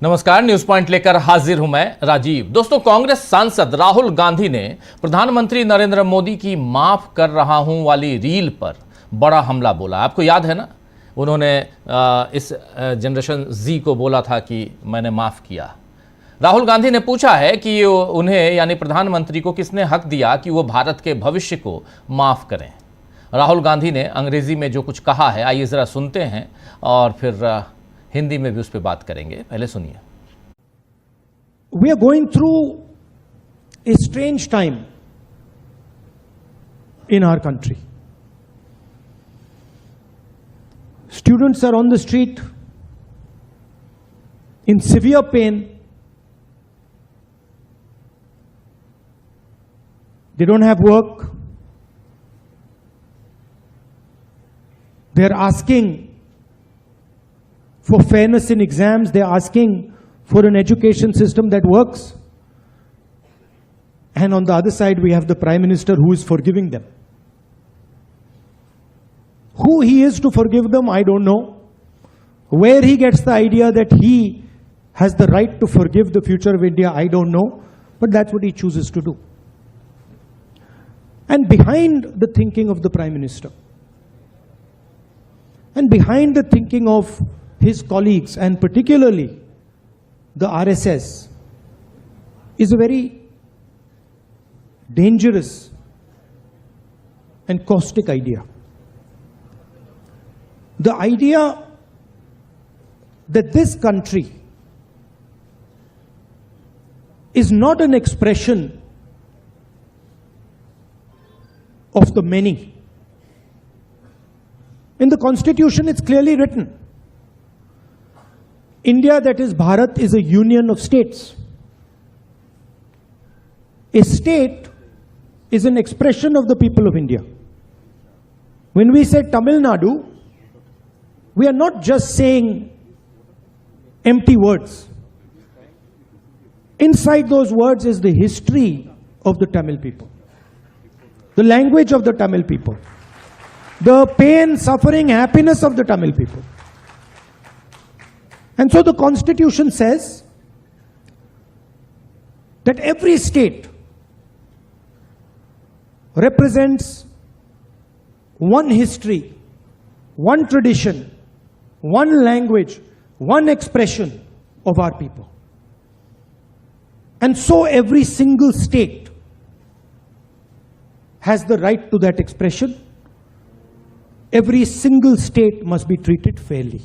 नमस्कार, news point लेकर हाजिर हूं मैं राजीव। दोस्तों, कांग्रेस सांसद राहुल गांधी ने प्रधानमंत्री नरेंद्र मोदी की माफ कर रहा हूं वाली रील पर बड़ा हमला बोला। आपको याद है ना, उन्होंने इस जनरेशन जी को बोला था कि मैंने माफ किया। राहुल गांधी ने पूछा है कि उन्हें यानी प्रधानमंत्री को किसने हक दिया कि वो भारत के भविष्य को माफ करें। राहुल गांधी ने अंग्रेजी में जो कुछ कहा है, आइए जरा सुनते हैं और फिर हिंदी में भी उस पर बात करेंगे। पहले सुनिए। We are going through a strange time in our country. Students are on the street in severe pain. They don't have work. They are asking for fairness in exams. They are asking for an education system that works. And on the other side, we have the Prime Minister who is forgiving them. Who he is to forgive them, I don't know. Where he gets the idea that he has the right to forgive the future of India, I don't know. But that's what he chooses to do. And behind the thinking of the Prime Minister, and behind the thinking of his colleagues, and particularly the RSS, is a very dangerous and caustic idea. The idea that this country is not an expression of the many. In the Constitution, it's clearly written, India, that is Bharat, is a union of states. A state is an expression of the people of India. When we say Tamil Nadu, we are not just saying empty words. Inside those words is the history of the Tamil people, the language of the Tamil people, the pain, suffering, happiness of the Tamil people. And so the Constitution says that every state represents one history, one tradition, one language, one expression of our people. And so every single state has the right to that expression. Every single state must be treated fairly.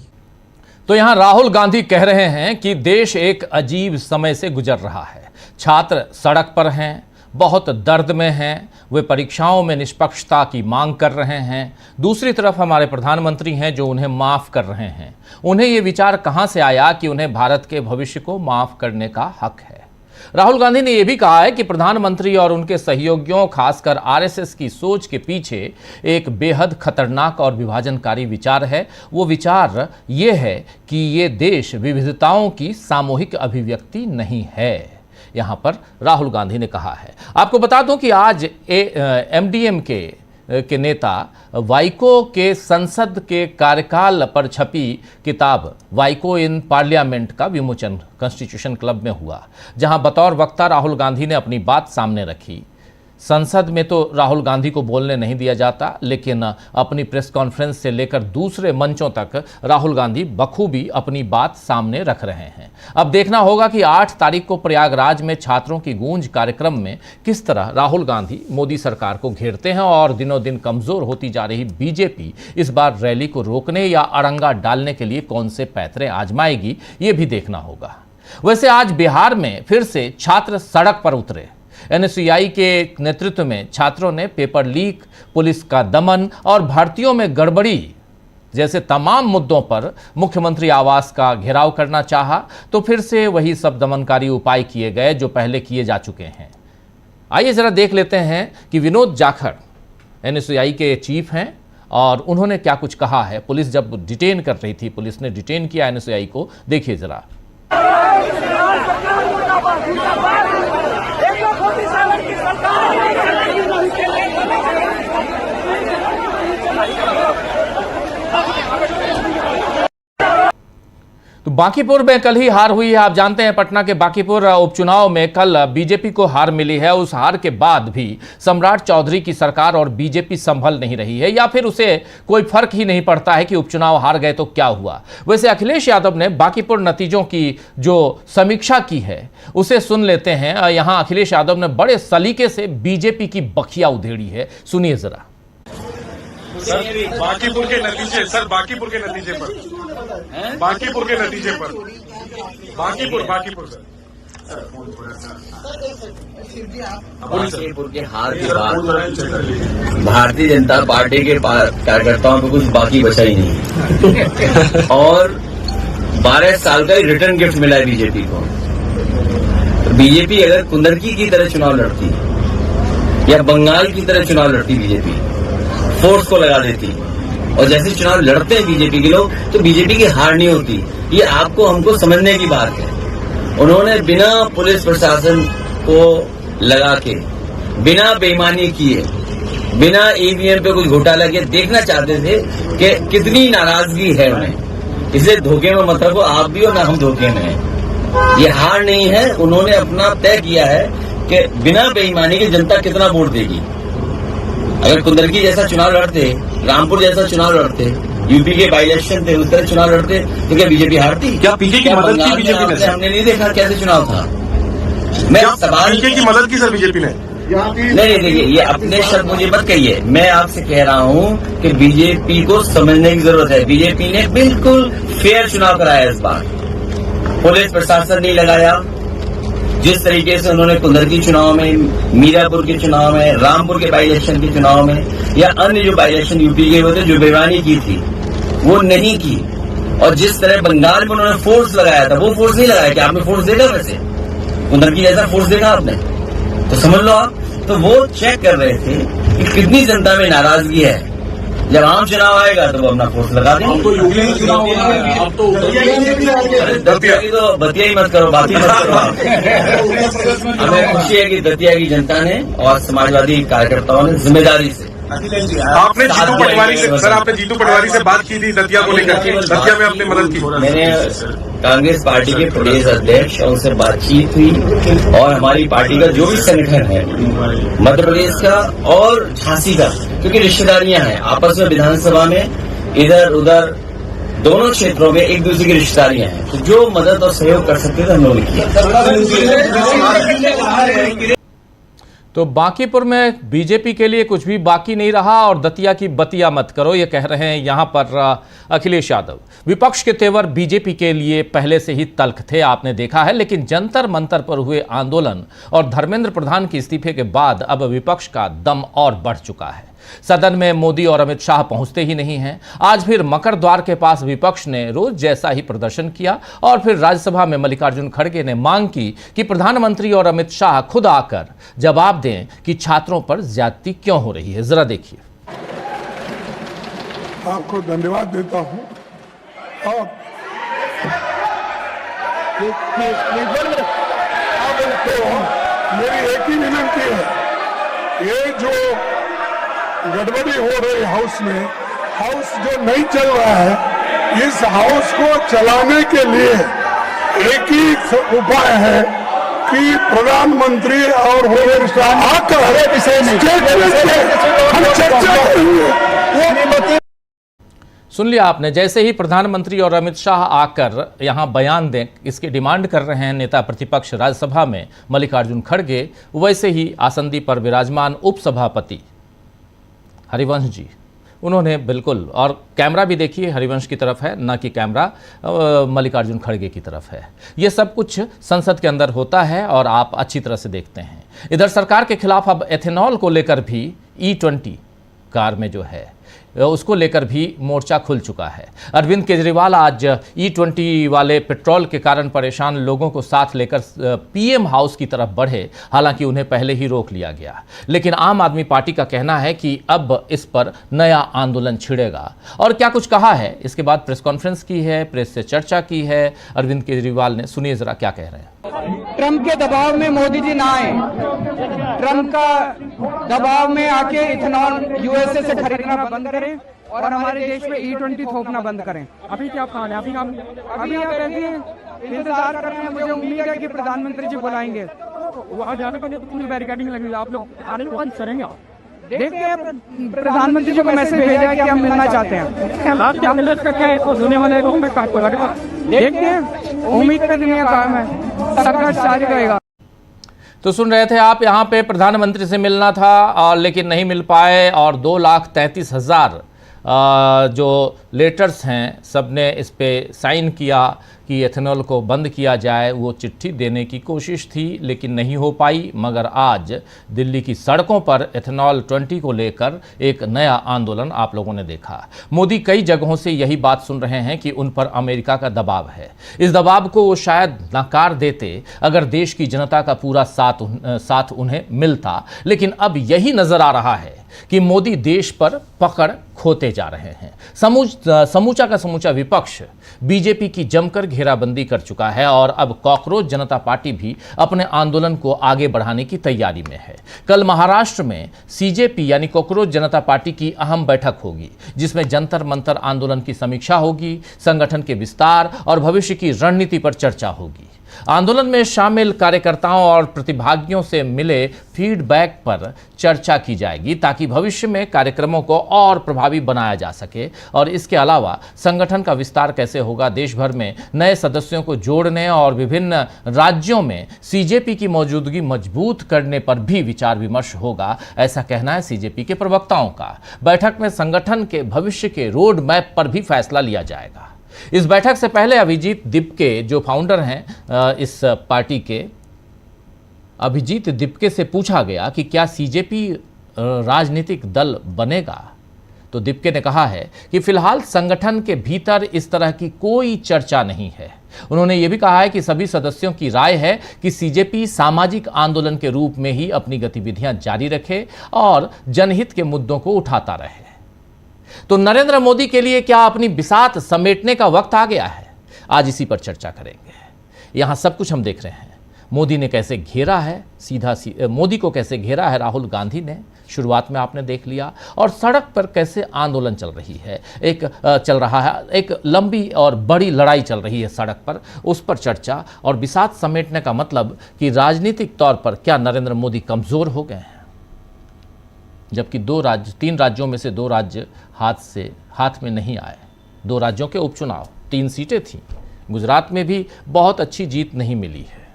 तो यहां राहुल गांधी कह रहे हैं कि देश एक अजीब समय से गुजर रहा है। छात्र सड़क पर हैं, बहुत दर्द में हैं, वे परीक्षाओं में निष्पक्षता की मांग कर रहे हैं। दूसरी तरफ हमारे प्रधानमंत्री हैं जो उन्हें माफ कर रहे हैं। उन्हें यह विचार कहां से आया कि उन्हें भारत के भविष्य को माफ करने का हक है। राहुल गांधी ने यह भी कहा है कि प्रधानमंत्री और उनके सहयोगियों, खासकर आरएसएस की सोच के पीछे एक बेहद खतरनाक और विभाजनकारी विचार है। वो विचार ये है कि ये देश विविधताओं की सामूहिक अभिव्यक्ति नहीं है। यहां पर राहुल गांधी ने कहा है। आपको बता दूं कि आज एमडीएम के नेता वाइको के संसद के कार्यकाल पर छपी किताब वाइको इन पार्लियामेंट का विमोचन कॉन्स्टिट्यूशन क्लब में हुआ, जहां बतौर वक्ता राहुल गांधी ने अपनी बात सामने रखी। संसद में तो राहुल गांधी को बोलने नहीं दिया जाता, लेकिन अपनी प्रेस कॉन्फ्रेंस से लेकर दूसरे मंचों तक राहुल गांधी बखूबी अपनी बात सामने रख रहे हैं। अब देखना होगा कि 8 तारीख को प्रयागराज में छात्रों की गूंज कार्यक्रम में किस तरह राहुल गांधी मोदी सरकार को घेरते हैं और दिनों दिन कमजोर होती जा रही बीजेपी इस बार रैली को रोकने या अड़ंगा डालने के लिए कौन से पैंतरे आजमाएगी, ये भी देखना होगा। वैसे आज बिहार में फिर से छात्र सड़क पर उतरे। एनएसयूआई के नेतृत्व में छात्रों ने पेपर लीक, पुलिस का दमन और भर्तियों में गड़बड़ी जैसे तमाम मुद्दों पर मुख्यमंत्री आवास का घेराव करना चाहा, तो फिर से वही सब दमनकारी उपाय किए गए जो पहले किए जा चुके हैं। आइए जरा देख लेते हैं कि विनोद जाखड़ एनएसयूआई के चीफ हैं और उन्होंने क्या कुछ कहा है। पुलिस जब डिटेन कर रही थी, पुलिस ने डिटेन किया एनएसयूआई को, देखिए जरा। बांकीपुर में कल ही हार हुई है। आप जानते हैं पटना के बांकीपुर उपचुनाव में कल बीजेपी को हार मिली है। उस हार के बाद भी सम्राट चौधरी की सरकार और बीजेपी संभल नहीं रही है, या फिर उसे कोई फर्क ही नहीं पड़ता है कि उपचुनाव हार गए तो क्या हुआ। वैसे अखिलेश यादव ने बांकीपुर नतीजों की जो समीक्षा की है उसे सुन लेते हैं। यहां अखिलेश यादव ने बड़े सलीके से बीजेपी की बखिया उधेड़ी है, सुनिए जरा। सर बांकीपुर के नतीजे, सर बांकीपुर के नतीजे पर, बांकीपुर के नतीजे पर, बांकीपुर सर, बांकीपुर के हार के बाद भारतीय जनता पार्टी के कार्यकर्ताओं को कुछ बाकी बचा ही नहीं और 12 साल का रिटर्न गिफ्ट मिला है बीजेपी को। बीजेपी अगर कुंदरकी की तरह चुनाव लड़ती या बंगाल की तरह चुनाव लड़ती, बीजेपी फोर्स को लगा देती, और जैसे चुनाव लड़ते हैं बीजेपी के लोग तो बीजेपी की हार नहीं होती। ये आपको हमको समझने की बात है। उन्होंने बिना पुलिस प्रशासन को लगा के, बिना बेईमानी किए, बिना ईवीएम पे कुछ घोटाला किए देखना चाहते थे कि कितनी नाराजगी है उन्हें। इसलिए धोखे में मत रखो आप भी और ना हम धोखे में हैं। ये हार नहीं है, उन्होंने अपना तय किया है कि बिना बेईमानी के जनता कितना वोट देगी। अगर कुंदरकी जैसा चुनाव लड़ते, रामपुर जैसा चुनाव लड़ते, यूपी के बाई इलेक्शन थे उस तरह चुनाव लड़ते तो क्या बीजेपी हारती? क्या पीके की मदद की बीजेपी ने? हमने नहीं देखा कैसे चुनाव था। मैं सवाल पीके की मदद की सर बीजेपी ने? नहीं, देखिए ये अपने शब्द मुझे मत कहिए। मैं आपसे कह रहा हूँ कि बीजेपी को समझने की जरूरत है। बीजेपी ने बिल्कुल फेयर चुनाव कराया इस बार। पुलिस प्रशासन नहीं लगाया। जिस तरीके से उन्होंने कुंदरकी चुनाव में, मीरापुर के चुनाव में, रामपुर के बाई इलेक्शन के चुनाव में या अन्य जो बाई इलेक्शन यूपी के होते जो बेईमानी की थी वो नहीं की, और जिस तरह बंगाल में उन्होंने फोर्स लगाया था वो फोर्स नहीं लगाया। कि आपने फोर्स देखा? वैसे कुंदरकी जैसा फोर्स देखा आपने? तो समझ लो आप, तो वो चेक कर रहे थे कि कितनी जनता में नाराजगी है। जब आम चुनाव आएगा तो वो अपना फोर्स लगा देंगे। अब तो यूपी में चुनाव होना है, अब तो दतिया की तो बतिया ही मत करो, बात ही मत करो। हमें खुशी है कि दतिया की जनता ने और समाजवादी कार्यकर्ताओं ने जिम्मेदारी से, आपने जीतू पटवारी से, सर आपने जीतू पटवारी से बात की थी दतिया को लेकर, दतिया में आपने मदद की? मैंने कांग्रेस पार्टी के प्रदेश अध्यक्ष और उनसे बातचीत हुई, और हमारी पार्टी का जो भी संगठन है मध्य प्रदेश का और झांसी का, क्योंकि रिश्तेदारियां हैं आपस में, विधानसभा में इधर उधर दोनों क्षेत्रों में एक दूसरे की रिश्तेदारियां हैं, तो जो मदद और सहयोग कर सकते थे हम लोगों ने किया। तो बांकीपुर में बीजेपी के लिए कुछ भी बाकी नहीं रहा और दतिया की बतिया मत करो, ये कह रहे हैं यहां पर अखिलेश यादव। विपक्ष के तेवर बीजेपी के लिए पहले से ही तल्ख थे, आपने देखा है, लेकिन जंतर मंतर पर हुए आंदोलन और धर्मेंद्र प्रधान के इस्तीफे के बाद अब विपक्ष का दम और बढ़ चुका है। सदन में मोदी और अमित शाह पहुंचते ही नहीं हैं। आज फिर मकर द्वार के पास विपक्ष ने रोज जैसा ही प्रदर्शन किया और फिर राज्यसभा में मल्लिकार्जुन खड़गे ने मांग की कि प्रधानमंत्री और अमित शाह खुद आकर जवाब दें कि छात्रों पर ज्यादती क्यों हो रही है। जरा देखिए। आपको धन्यवाद देता हूं। मेरी एक ही विनती है, ये जो गड़बड़ी हो रही हाउस में, हाउस जो नहीं चल रहा है, इस हाउस को चलाने के लिए एक ही उपाय है कि प्रधानमंत्री और होम मिनिस्टर आकर विषय में हम चर्चा करेंगे। सुन लिया आपने, जैसे ही प्रधानमंत्री और अमित शाह आकर यहां बयान दें, इसकी डिमांड कर रहे हैं नेता प्रतिपक्ष राज्यसभा में मल्लिकार्जुन खड़गे, वैसे ही आसंदी पर विराजमान उपसभापति हरिवंश जी, उन्होंने बिल्कुल, और कैमरा भी देखिए हरिवंश की तरफ है, ना कि कैमरा मल्लिकार्जुन खड़गे की तरफ है। ये सब कुछ संसद के अंदर होता है और आप अच्छी तरह से देखते हैं। इधर सरकार के खिलाफ अब एथेनॉल को लेकर भी E20 कार में जो है उसको लेकर भी मोर्चा खुल चुका है। अरविंद केजरीवाल आज E20 वाले पेट्रोल के कारण परेशान लोगों को साथ लेकर PM हाउस की तरफ बढ़े, हालांकि उन्हें पहले ही रोक लिया गया। लेकिन आम आदमी पार्टी का कहना है कि अब इस पर नया आंदोलन छिड़ेगा। और क्या कुछ कहा है, इसके बाद प्रेस कॉन्फ्रेंस की है, प्रेस से चर्चा की है अरविंद केजरीवाल ने। सुनिए जरा क्या कह रहे हैं। ट्रंप के दबाव में मोदी जी ना आए, ट्रंप का दबाव में आके इथेनॉल USA से खरीदना बंद करें, करें और हमारे देश में E20 थोपना बंद करें। अभी क्या प्लान है? अभी आप ऐसे इंतजार कर रहे हैं, मुझे उम्मीद है कि प्रधानमंत्री जी बुलाएंगे। वहाँ जाने के लिए कितनी बैरिकेडिंग लगेगी? आप लोग आने के बाद करेंगे आप? देखते हैं, प्रधानमंत्री जी को मैसेज भेजा है कि हम मिलना चाहते हैं। क्या मिलत का क्या है? तो सुनने वाले लोगों में काट पड़ेगा। देखते हैं, उम्मीद पे दुनिया कायम है, सरकार जारी रहेगा। तो सुन रहे थे आप, यहाँ पे प्रधानमंत्री से मिलना था और लेकिन नहीं मिल पाए और 2,33,000 जो लेटर्स हैं सबने इस पे साइन किया कि एथेनॉल को बंद किया जाए। वो चिट्ठी देने की कोशिश थी लेकिन नहीं हो पाई। मगर आज दिल्ली की सड़कों पर एथेनॉल 20 को लेकर एक नया आंदोलन आप लोगों ने देखा। मोदी कई जगहों से यही बात सुन रहे हैं कि उन पर अमेरिका का दबाव है। इस दबाव को वो शायद नकार देते अगर देश की जनता का पूरा साथ उन्हें मिलता, लेकिन अब यही नजर आ रहा है कि मोदी देश पर पकड़ खोते जा रहे हैं। समूचा का समूचा विपक्ष बीजेपी की जमकर घेराबंदी कर चुका है और अब कॉकरोच जनता पार्टी भी अपने आंदोलन को आगे बढ़ाने की तैयारी में है। कल महाराष्ट्र में सीजेपी यानी कॉकरोच जनता पार्टी की अहम बैठक होगी जिसमें जंतर मंतर आंदोलन की समीक्षा होगी, संगठन के विस्तार और भविष्य की रणनीति पर चर्चा होगी। आंदोलन में शामिल कार्यकर्ताओं और प्रतिभागियों से मिले फीडबैक पर चर्चा की जाएगी ताकि भविष्य में कार्यक्रमों को और प्रभावी बनाया जा सके। और इसके अलावा संगठन का विस्तार कैसे होगा, देश भर में नए सदस्यों को जोड़ने और विभिन्न राज्यों में सीजेपी की मौजूदगी मजबूत करने पर भी विचार विमर्श होगा, ऐसा कहना है सीजेपी के प्रवक्ताओं का। बैठक में संगठन के भविष्य के रोड मैप पर भी फैसला लिया जाएगा। इस बैठक से पहले अभिजीत दिपके जो फाउंडर हैं इस पार्टी के, अभिजीत दिपके से पूछा गया कि क्या सीजेपी राजनीतिक दल बनेगा, तो दिपके ने कहा है कि फिलहाल संगठन के भीतर इस तरह की कोई चर्चा नहीं है। उन्होंने ये भी कहा है कि सभी सदस्यों की राय है कि सीजेपी सामाजिक आंदोलन के रूप में ही अपनी गतिविधियां जारी रखे और जनहित के मुद्दों को उठाता रहे। तो नरेंद्र मोदी के लिए क्या अपनी बिसात समेटने का वक्त आ गया है? आज इसी पर चर्चा करेंगे। यहां सब कुछ हम देख रहे हैं। मोदी ने कैसे घेरा है, मोदी को कैसे घेरा है राहुल गांधी ने, शुरुआत में आपने देख लिया। और सड़क पर कैसे आंदोलन चल रहा है, एक लंबी और बड़ी लड़ाई चल रही है सड़क पर, उस पर चर्चा। और बिसात समेटने का मतलब कि राजनीतिक तौर पर क्या नरेंद्र मोदी कमजोर हो गए हैं, जबकि 3 राज्यों में से 2 राज्य हाथ में नहीं आए। 2 राज्यों के उपचुनाव, 3 सीटें थीं। गुजरात में भी बहुत अच्छी जीत नहीं मिली है।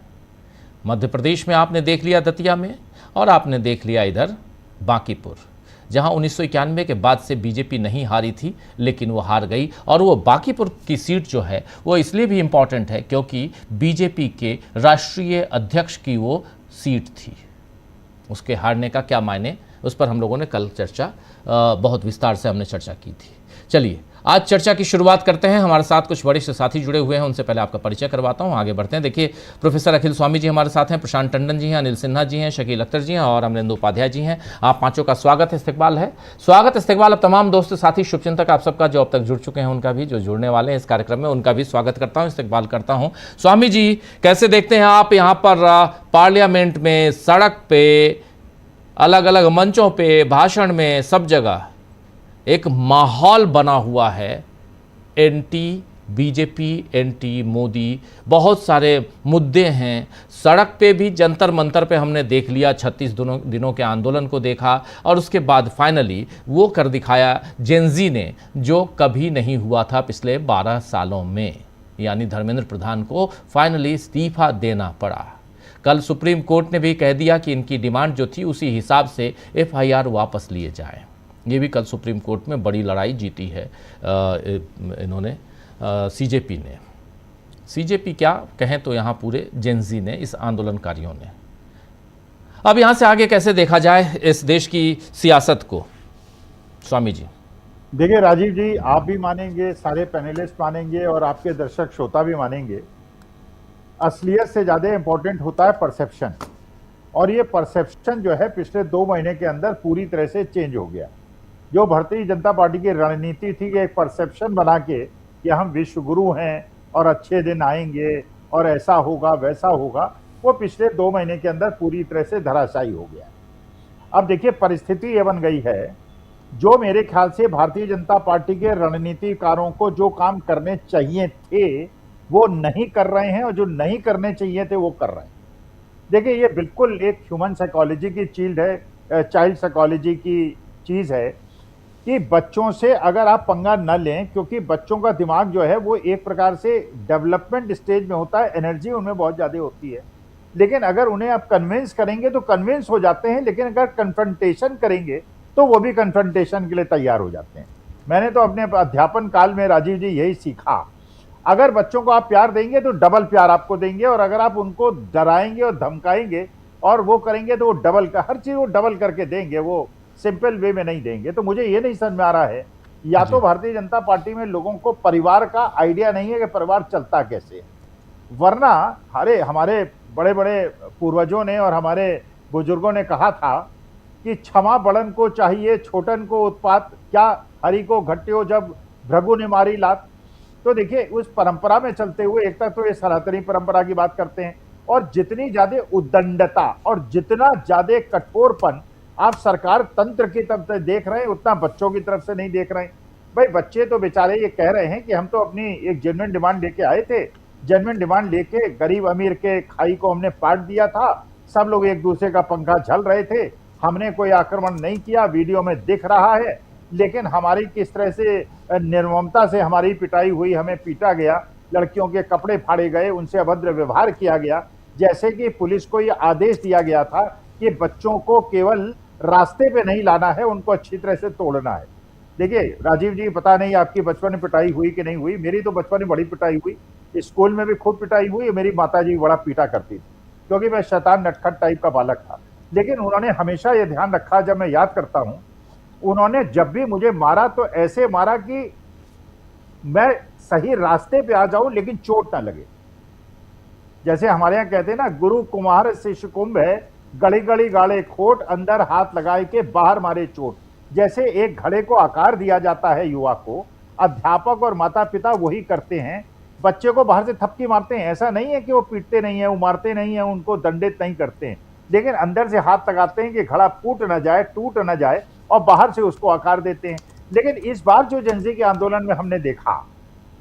मध्य प्रदेश में आपने देख लिया दतिया में, और आपने देख लिया इधर बांकीपुर, जहां 1991 के बाद से बीजेपी नहीं हारी थी लेकिन वो हार गई। और वो बांकीपुर की सीट जो है वो इसलिए भी इंपॉर्टेंट है क्योंकि बीजेपी के राष्ट्रीय अध्यक्ष की वो सीट थी। उसके हारने का क्या मायने, उस पर हम लोगों ने कल बहुत विस्तार से हमने चर्चा की थी। चलिए आज चर्चा की शुरुआत करते हैं। हमारे साथ कुछ वरिष्ठ साथी जुड़े हुए हैं, उनसे पहले आपका परिचय करवाता हूं, आगे बढ़ते हैं। देखिए, प्रोफेसर अखिल स्वामी जी हमारे साथ हैं, प्रशांत टंडन जी हैं, अनिल सिन्हा जी हैं, शकील अख्तर जी हैं और अमरेंद्र उपाध्याय जी हैं। आप पांचों का स्वागत इस्तकबाल है। अब तमाम दोस्त साथी शुभचिंतक आप सबका जो अब तक जुड़ चुके हैं, उनका भी, जो जुड़ने वाले हैं इस कार्यक्रम में, उनका भी स्वागत करता हूँ, इस्तकबाल करता हूँ। स्वामी जी, कैसे देखते हैं आप यहाँ पर पार्लियामेंट में, सड़क पे, अलग अलग मंचों पे, भाषण में, सब जगह एक माहौल बना हुआ है, एंटी बीजेपी, एंटी मोदी, बहुत सारे मुद्दे हैं। सड़क पे भी, जंतर मंतर पे हमने देख लिया, 36 दिनों के आंदोलन को देखा और उसके बाद फाइनली वो कर दिखाया जेनजी ने जो कभी नहीं हुआ था पिछले 12 सालों में, यानी धर्मेंद्र प्रधान को फाइनली इस्तीफा देना पड़ा। कल सुप्रीम कोर्ट ने भी कह दिया कि इनकी डिमांड जो थी उसी हिसाब से एफआईआर वापस लिए जाए। ये भी कल सुप्रीम कोर्ट में बड़ी लड़ाई जीती है इन्होंने, सीजेपी ने। सीजेपी क्या कहें तो यहाँ पूरे जेनजी ने, इस आंदोलनकारियों ने। अब यहाँ से आगे कैसे देखा जाए इस देश की सियासत को, स्वामी जी? देखिए राजीव जी, आप भी मानेंगे, सारे पैनलिस्ट मानेंगे और आपके दर्शक श्रोता भी मानेंगे, असलियत से ज़्यादा इंपॉर्टेंट होता है परसेप्शन। और ये परसेप्शन जो है पिछले 2 महीने के अंदर पूरी तरह से चेंज हो गया। जो भारतीय जनता पार्टी की रणनीति थी कि एक परसेप्शन बना के कि हम विश्व गुरु हैं और अच्छे दिन आएंगे और ऐसा होगा वैसा होगा, वो पिछले 2 महीने के अंदर पूरी तरह से धराशायी हो गया। अब देखिए, परिस्थिति ये बन गई है जो मेरे ख्याल से भारतीय जनता पार्टी के रणनीतिकारों को जो काम करने चाहिए थे वो नहीं कर रहे हैं, और जो नहीं करने चाहिए थे वो कर रहे हैं। देखिए, ये बिल्कुल एक ह्यूमन साइकोलॉजी की चीज है, चाइल्ड साइकोलॉजी की चीज है कि बच्चों से अगर आप पंगा न लें, क्योंकि बच्चों का दिमाग जो है वो एक प्रकार से डेवलपमेंट स्टेज में होता है, एनर्जी उनमें बहुत ज़्यादा होती है। लेकिन अगर उन्हें आप कन्विंस करेंगे तो कन्विंस हो जाते हैं, लेकिन अगर कन्फ्रंटेशन करेंगे तो वो भी कन्फ्रंटेशन के लिए तैयार हो जाते हैं। मैंने तो अपने अध्यापन काल में राजीव जी यही सीखा, अगर बच्चों को आप प्यार देंगे तो डबल प्यार आपको देंगे, और अगर आप उनको डराएंगे और धमकाएंगे और वो करेंगे तो वो डबल का हर चीज़ वो डबल करके देंगे, वो सिंपल वे में नहीं देंगे। तो मुझे ये नहीं समझ में आ रहा है, या तो भारतीय जनता पार्टी में लोगों को परिवार का आइडिया नहीं है कि परिवार चलता कैसे है, वरना हमारे बड़े बड़े पूर्वजों ने और हमारे बुजुर्गों ने कहा था कि क्षमा बड़न को चाहिए छोटन को उत्पात, क्या हरि को घट्यो जब भृगु ने मारी लात। तो देखिए, उस परंपरा में चलते हुए एक तक तो ये सनातनी परंपरा की बात करते हैं, और जितनी ज्यादा उद्दंडता और जितना ज्यादा कठोरपन आप सरकार तंत्र की तरफ से देख रहे हैं, उतना बच्चों की तरफ से नहीं देख रहे हैं। भाई, बच्चे तो बेचारे ये कह रहे हैं कि हम तो अपनी एक जेन्युइन डिमांड लेके आए थे, जेन्युइन डिमांड लेके गरीब अमीर के खाई को हमने पाट दिया था, सब लोग एक दूसरे का पंखा झल रहे थे, हमने कोई आक्रमण नहीं किया, वीडियो में दिख रहा है। लेकिन हमारी किस तरह से निर्ममता से हमारी पिटाई हुई, हमें पीटा गया, लड़कियों के कपड़े फाड़े गए, उनसे अभद्र व्यवहार किया गया, जैसे कि पुलिस को ये आदेश दिया गया था कि बच्चों को केवल रास्ते पे नहीं लाना है, उनको अच्छी तरह से तोड़ना है। देखिए राजीव जी, पता नहीं आपकी बचपन में पिटाई हुई कि नहीं हुई, मेरी तो बचपन में बड़ी पिटाई हुई, स्कूल में भी खूब पिटाई हुई, मेरी माताजी बड़ा पीटा करती थी क्योंकि मैं शैतान नटखट टाइप का बालक था। लेकिन उन्होंने हमेशा ये ध्यान रखा, जब मैं याद करता हूं, उन्होंने जब भी मुझे मारा तो ऐसे मारा कि मैं सही रास्ते पे आ जाऊं लेकिन चोट ना लगे। जैसे हमारे यहाँ कहते हैं ना, गुरु कुमार शिष्य कुंभ है, गड़ी गड़ी गाड़े खोट, अंदर हाथ लगाए के बाहर मारे चोट। जैसे एक घड़े को आकार दिया जाता है युवा को, अध्यापक और माता पिता वही करते हैं, बच्चे को बाहर से थपकी मारते हैं। ऐसा नहीं है कि वो पीटते नहीं है, वो मारते नहीं है, उनको दंडित नहीं करते हैं, लेकिन अंदर से हाथ लगाते हैं कि घड़ा फूट ना जाए, टूट ना जाए, और बाहर से उसको आकार देते हैं। लेकिन इस बार जो जनजी के आंदोलन में हमने देखा,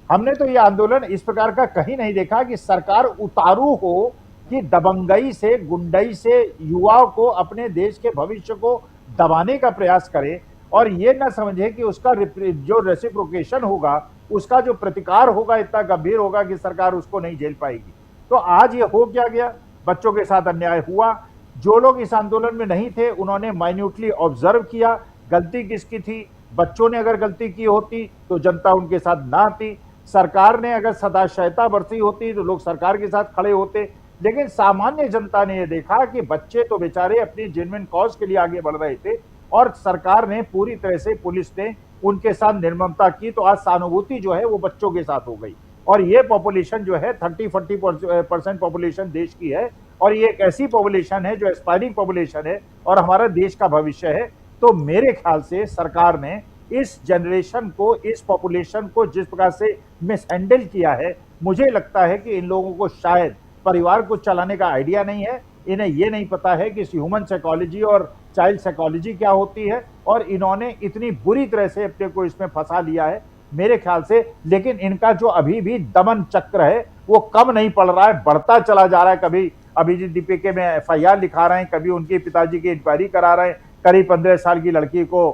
हमने तो ये आंदोलन इस प्रकार का कहीं नहीं देखा कि सरकार उतारू हो कि दबंगई से, गुंडई से युवाओं को, अपने देश के भविष्य को दबाने का प्रयास करे, और ये ना समझे कि उसका जो रेसिप्रोकेशन होगा, उसका जो प्रतिकार होगा इतना गंभीर होगा कि सरकार उसको नहीं झेल पाएगी। तो आज ये हो क्या गया, बच्चों के साथ अन्याय हुआ। जो लोग इस आंदोलन में नहीं थे उन्होंने माइन्यूटली ऑब्जर्व किया गलती किसकी थी। बच्चों ने अगर गलती की होती तो जनता उनके साथ ना आती, सरकार ने अगर सदाशयता बरती होती तो लोग सरकार के साथ खड़े होते। लेकिन सामान्य जनता ने यह देखा कि बच्चे तो बेचारे अपनी जेन्युइन कॉज के लिए आगे बढ़ रहे थे, और सरकार ने पूरी तरह से, पुलिस ने उनके साथ निर्ममता की। तो आज सहानुभूति जो है वो बच्चों के साथ हो गई, और ये पॉपुलेशन जो है 30-40% पॉपुलेशन देश की है, और ये एक ऐसी पॉपुलेशन है जो एस्पायरिंग पॉपुलेशन है और हमारा देश का भविष्य है। तो मेरे ख्याल से सरकार ने इस जनरेशन को, इस पॉपुलेशन को जिस प्रकार से मिसहैंडल किया है, मुझे लगता है कि इन लोगों को शायद परिवार को चलाने का आइडिया नहीं है, इन्हें ये नहीं पता है कि ह्यूमन साइकोलॉजी और चाइल्ड साइकोलॉजी क्या होती है, और इन्होंने इतनी बुरी तरह से अपने को इसमें फंसा लिया है मेरे ख्याल से। लेकिन इनका जो अभी भी दमन चक्र है वो कम नहीं पड़ रहा है, बढ़ता चला जा रहा है। कभी अभिजीत दीपिके में FIR लिखा रहे हैं, कभी उनके पिताजी की इंक्वायरी करा रहे हैं, करीब 15 साल की लड़की को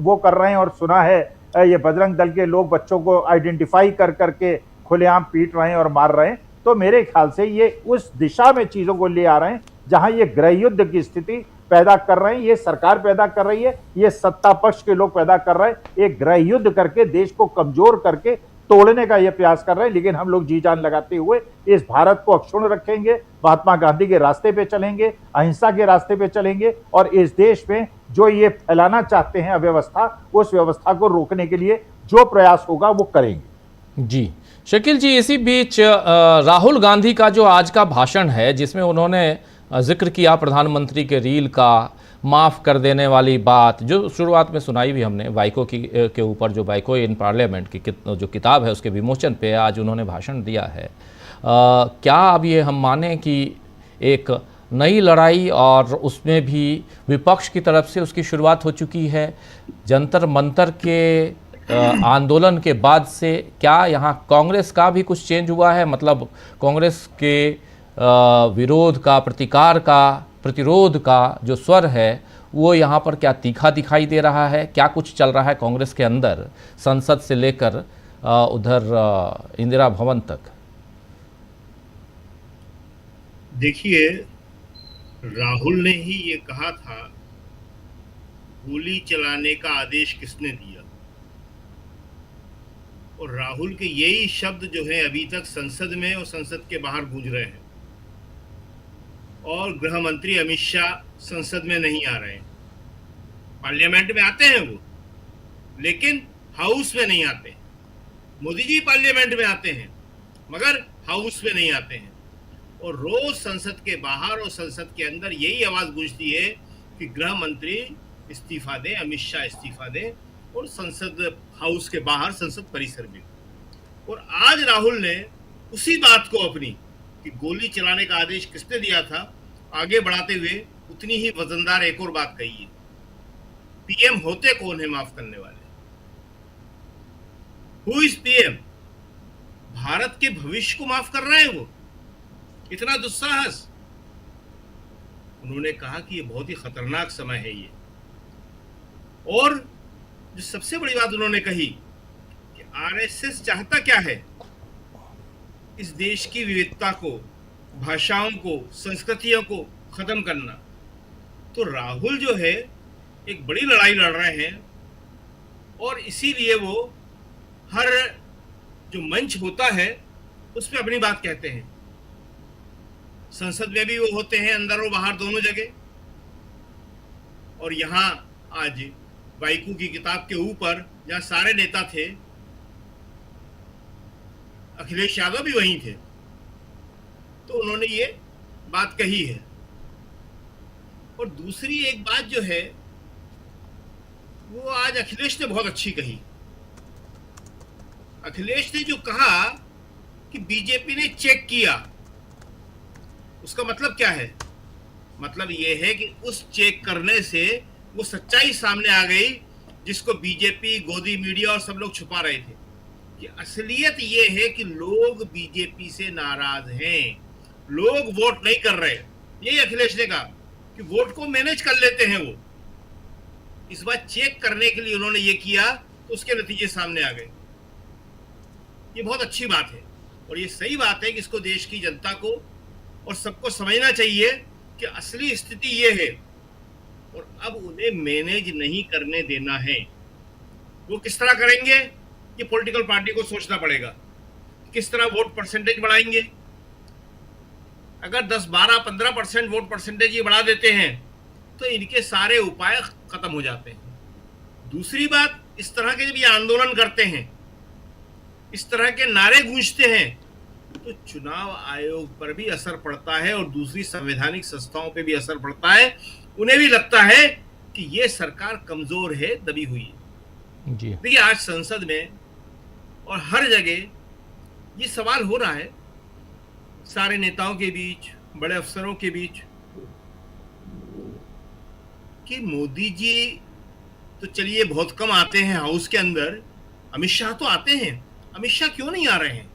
वो कर रहे हैं, और सुना है ये बजरंग दल के लोग बच्चों को आइडेंटिफाई कर करके खुलेआम पीट रहे हैं और मार रहे हैं। तो मेरे ख्याल से ये उस दिशा में चीजों को ले आ रहे हैं जहां ये गृह युद्ध की स्थिति पैदा कर रहे हैं। ये सरकार पैदा कर रही है, ये सत्ता पक्ष के लोग पैदा कर रहे हैं, एक गृह युद्ध करके देश को कमजोर करके तोड़ने का ये प्रयास कर रहे हैं। लेकिन हम लोग जी जान लगाते हुए इस भारत को अक्षुण्ण रखेंगे, महात्मा गांधी के रास्ते पे चलेंगे, अहिंसा के रास्ते पे चलेंगे, और इस देश में जो ये फैलाना चाहते हैं अव्यवस्था, उस व्यवस्था को रोकने के लिए जो प्रयास होगा वो करेंगे। जी शकील जी, इसी बीच राहुल गांधी का जो आज का भाषण है, जिसमें उन्होंने जिक्र किया प्रधानमंत्री के रील का, माफ़ कर देने वाली बात जो शुरुआत में सुनाई भी हमने, वाइको के ऊपर, जो वाइको इन पार्लियामेंट की जो किताब है उसके विमोचन पे आज उन्होंने भाषण दिया है। क्या अब ये हम माने कि एक नई लड़ाई और उसमें भी विपक्ष की तरफ से उसकी शुरुआत हो चुकी है। जंतर मंतर के आंदोलन के बाद से क्या यहाँ कांग्रेस का भी कुछ चेंज हुआ है? मतलब कांग्रेस के विरोध का, प्रतिकार का, प्रतिरोध का जो स्वर है वो यहाँ पर क्या तीखा दिखाई दे रहा है? क्या कुछ चल रहा है कांग्रेस के अंदर, संसद से लेकर उधर इंदिरा भवन तक? देखिए, राहुल ने ही ये कहा था, गोली चलाने का आदेश किसने दिया? और राहुल के यही शब्द जो है अभी तक संसद में और संसद के बाहर गूंज रहे हैं। और गृह मंत्री अमित शाह संसद में नहीं आ रहे हैं। पार्लियामेंट में आते हैं वो, लेकिन हाउस में नहीं आते। मोदी जी पार्लियामेंट में आते हैं मगर हाउस में नहीं आते हैं। और रोज संसद के बाहर और संसद के अंदर यही आवाज गूंजती है कि गृह मंत्री इस्तीफा दें, अमित शाह इस्तीफा दें, और संसद हाउस के बाहर संसद परिसर में। और आज राहुल ने उसी बात को अपनी कि गोली चलाने का आदेश किसने दिया था आगे बढ़ाते हुए उतनी ही वजनदार एक और बात कही है। पीएम होते कौन है माफ करने वाले? Who is PM? भारत के भविष्य को माफ कर रहे हैं वो? इतना दुस्साहस? उन्होंने कहा कि ये बहुत ही खतरनाक समय है ये। और जो सबसे बड़ी बात उन्होंने कही कि आरएसएस चाहता क्या है? इस देश की विविधता को, भाषाओं को, संस्कृतियों को खत्म करना। तो राहुल जो है एक बड़ी लड़ाई लड़ रहे हैं और इसीलिए वो हर जो मंच होता है उस पर अपनी बात कहते हैं। संसद में भी वो होते हैं, अंदर और बाहर दोनों जगह। और यहाँ आज वाइकू की किताब के ऊपर जहाँ सारे नेता थे, अखिलेश यादव भी वहीं थे, तो उन्होंने ये बात कही है। और दूसरी एक बात जो है वो आज अखिलेश ने बहुत अच्छी कही। अखिलेश ने जो कहा कि बीजेपी ने चेक किया, उसका मतलब क्या है? मतलब यह है कि उस चेक करने से वो सच्चाई सामने आ गई जिसको बीजेपी, गोदी मीडिया और सब लोग छुपा रहे थे। कि असलियत ये है कि लोग बीजेपी से नाराज हैं, लोग वोट नहीं कर रहे। यही अखिलेश ने कहा कि वोट को मैनेज कर लेते हैं वो। इस बार चेक करने के लिए उन्होंने ये किया तो उसके नतीजे सामने आ गए। ये बहुत अच्छी बात है और ये सही बात है कि इसको देश की जनता को और सबको समझना चाहिए कि असली स्थिति ये है और अब उन्हें मैनेज नहीं करने देना है। वो किस तरह करेंगे ये पॉलिटिकल पार्टी को सोचना पड़ेगा। किस तरह वोट परसेंटेज बढ़ाएंगे? अगर 10, 12, 15% वोट परसेंटेज ये बढ़ा देते हैं तो इनके सारे उपाय खत्म हो जाते हैं। दूसरी बात, इस तरह के जब ये आंदोलन करते हैं, इस तरह के नारे गूंजते हैं, तो चुनाव आयोग पर भी असर पड़ता है और दूसरी संवैधानिक संस्थाओं पे भी असर पड़ता है। उन्हें भी लगता है कि ये सरकार कमजोर है, दबी हुई है। देखिए आज संसद में और हर जगह ये सवाल हो रहा है, सारे नेताओं के बीच, बड़े अफसरों के बीच, कि मोदी जी तो चलिए बहुत कम आते हैं हाउस के अंदर, अमित शाह तो आते हैं, अमित शाह क्यों नहीं आ रहे हैं?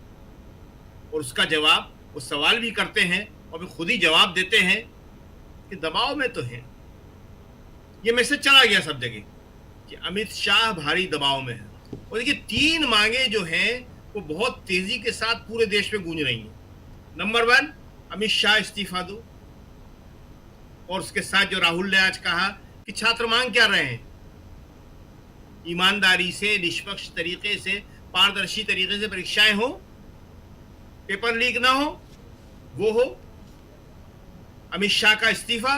और उसका जवाब वो सवाल भी करते हैं और वे खुद ही जवाब देते हैं कि दबाव में तो है। ये मैसेज चला गया सब जगह कि अमित शाह भारी दबाव में है। और देखिए 3 मांगे जो हैं वो बहुत तेजी के साथ पूरे देश में गूंज रही हैं। नंबर 1, अमित शाह इस्तीफा दो। और उसके साथ जो राहुल ने आज कहा कि छात्र मांग क्या रहे हैं? ईमानदारी से, निष्पक्ष तरीके से, पारदर्शी तरीके से परीक्षाएं हो, पेपर लीक ना हो, वो हो। अमित शाह का इस्तीफा,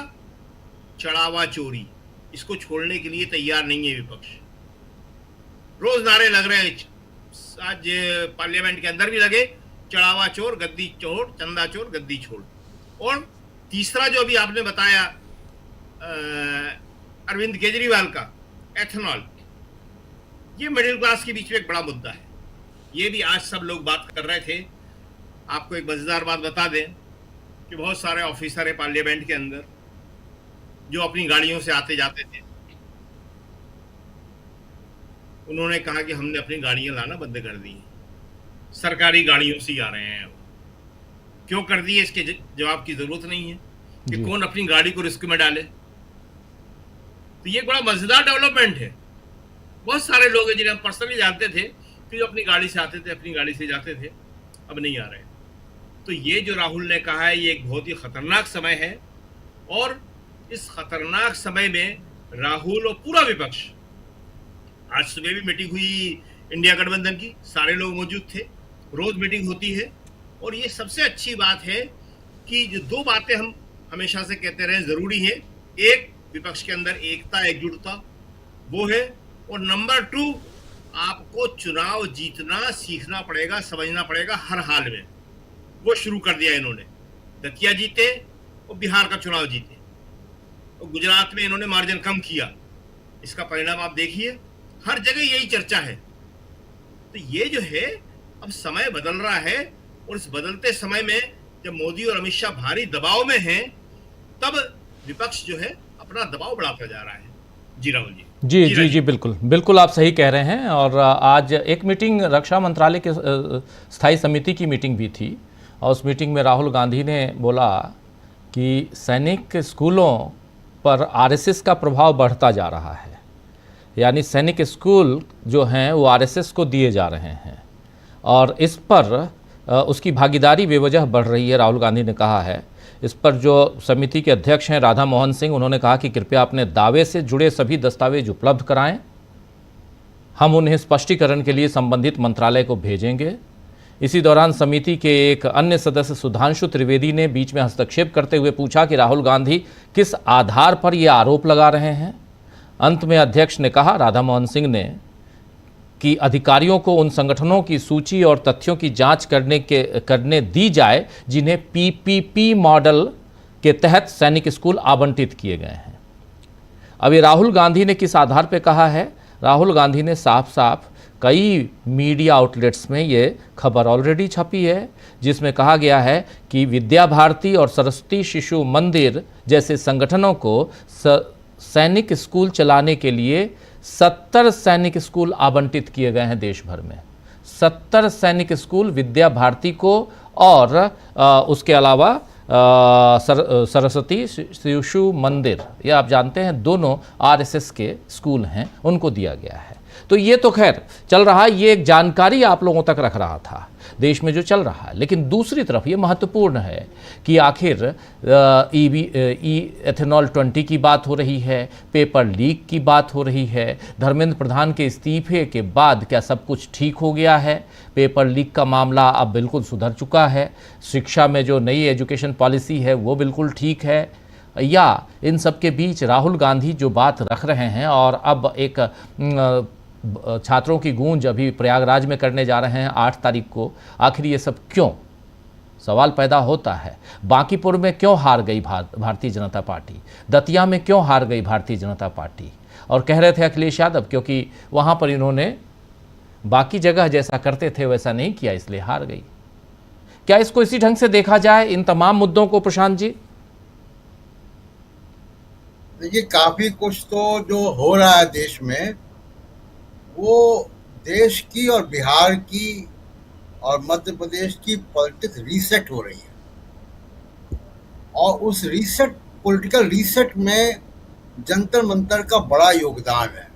चढ़ावा चोरी, इसको छोड़ने के लिए तैयार नहीं है विपक्ष। रोज नारे लग रहे हैं, आज पार्लियामेंट के अंदर भी लगे, चढ़ावा चोर, गद्दी चोर, चंदा चोर, गद्दी छोड़। और तीसरा जो अभी आपने बताया अरविंद केजरीवाल का, एथेनॉल, ये मिडिल क्लास के बीच में एक बड़ा मुद्दा है। ये भी आज सब लोग बात कर रहे थे। आपको एक मजेदार बात बता दें कि बहुत सारे ऑफिसर है पार्लियामेंट के अंदर जो अपनी गाड़ियों से आते जाते थे। उन्होंने कहा कि हमने अपनी गाड़ियां लाना बंद कर दी, सरकारी गाड़ियों से ही आ रहे हैं। क्यों कर दी है इसके जवाब की जरूरत नहीं है कि कौन अपनी गाड़ी को रिस्क में डाले। तो ये बड़ा मजेदार डेवलपमेंट है। बहुत सारे लोग हैं जिन्हें हम पर्सनली जानते थे कि जो अपनी गाड़ी से आते थे, अपनी गाड़ी से जाते थे, अब नहीं आ रहे। तो ये जो राहुल ने कहा है, ये एक बहुत ही खतरनाक समय है। और इस खतरनाक समय में राहुल और पूरा विपक्ष, आज सुबह भी मीटिंग हुई इंडिया गठबंधन की, सारे लोग मौजूद थे, रोज मीटिंग होती है। और ये सबसे अच्छी बात है कि जो दो बातें हम हमेशा से कहते रहे जरूरी है, एक विपक्ष के अंदर एकता, एकजुटता, वो है। और नंबर 2, आपको चुनाव जीतना सीखना पड़ेगा, समझना पड़ेगा हर हाल में। वो शुरू कर दिया इन्होंने। दतिया जीते और बिहार का चुनाव जीते, और गुजरात में इन्होंने मार्जिन कम किया। इसका परिणाम आप देखिए, हर जगह यही चर्चा है। तो ये जो है, अब समय बदल रहा है, और इस बदलते समय में जब मोदी और अमित शाह भारी दबाव में हैं, तब विपक्ष जो है अपना दबाव बढ़ाता जा रहा है। जी राहुल जी। जी, बिल्कुल बिल्कुल आप सही कह रहे हैं। और आज एक मीटिंग रक्षा मंत्रालय के स्थायी समिति की मीटिंग भी थी, और उस मीटिंग में राहुल गांधी ने बोला कि सैनिक स्कूलों पर आरएसएस का प्रभाव बढ़ता जा रहा है। यानी सैनिक स्कूल जो हैं वो आरएसएस को दिए जा रहे हैं, और इस पर उसकी भागीदारी बेवजह बढ़ रही है, राहुल गांधी ने कहा है। इस पर जो समिति के अध्यक्ष हैं राधा मोहन सिंह, उन्होंने कहा कि कृपया अपने दावे से जुड़े सभी दस्तावेज उपलब्ध कराएं, हम उन्हें स्पष्टीकरण के लिए संबंधित मंत्रालय को भेजेंगे। इसी दौरान समिति के एक अन्य सदस्य सुधांशु त्रिवेदी ने बीच में हस्तक्षेप करते हुए पूछा कि राहुल गांधी किस आधार पर ये आरोप लगा रहे हैं। अंत में अध्यक्ष ने कहा, राधा मोहन सिंह ने, कि अधिकारियों को उन संगठनों की सूची और तथ्यों की जांच करने दी जाए जिन्हें पीपीपी मॉडल के तहत सैनिक स्कूल आवंटित किए गए हैं। अब ये राहुल गांधी ने किस आधार पर कहा है? राहुल गांधी ने साफ साफ कई मीडिया आउटलेट्स में ये खबर ऑलरेडी छपी है, जिसमें कहा गया है कि विद्या भारती और सरस्वती शिशु मंदिर जैसे संगठनों को सैनिक स्कूल चलाने के लिए 70 सैनिक स्कूल आवंटित किए गए हैं देश भर में। 70 सैनिक स्कूल विद्या भारती को, और उसके अलावा सरस्वती शिशु मंदिर, ये आप जानते हैं दोनों आरएसएस के स्कूल हैं, उनको दिया गया है। तो ये तो खैर चल रहा है, ये एक जानकारी आप लोगों तक रख रहा था देश में जो चल रहा है। लेकिन दूसरी तरफ ये महत्वपूर्ण है कि आखिर एथेनॉल 20 की बात हो रही है, पेपर लीक की बात हो रही है। धर्मेंद्र प्रधान के इस्तीफे के बाद क्या सब कुछ ठीक हो गया है? पेपर लीक का मामला अब बिल्कुल सुधर चुका है। शिक्षा में जो नई एजुकेशन पॉलिसी है वो बिल्कुल ठीक है। या इन सब के बीच राहुल गांधी जो बात रख रहे हैं, और अब एक छात्रों की गूंज अभी प्रयागराज में करने जा रहे हैं 8 तारीख को, आखिर ये सब क्यों? सवाल पैदा होता है। बांकीपुर में क्यों हार गई भारतीय जनता पार्टी? दतिया में क्यों हार गई भारतीय जनता पार्टी? और कह रहे थे अखिलेश यादव, क्योंकि वहाँ पर इन्होंने बाकी जगह जैसा करते थे वैसा नहीं किया, इसलिए हार गई। क्या इसको इसी ढंग से देखा जाए इन तमाम मुद्दों को, प्रशांत जी? देखिए, काफी कुछ तो जो हो रहा है देश में, वो देश की और बिहार की और मध्य प्रदेश की पॉलिटिक्स रीसेट हो रही है। और उस पॉलिटिकल रीसेट में जंतर मंतर का बड़ा योगदान है।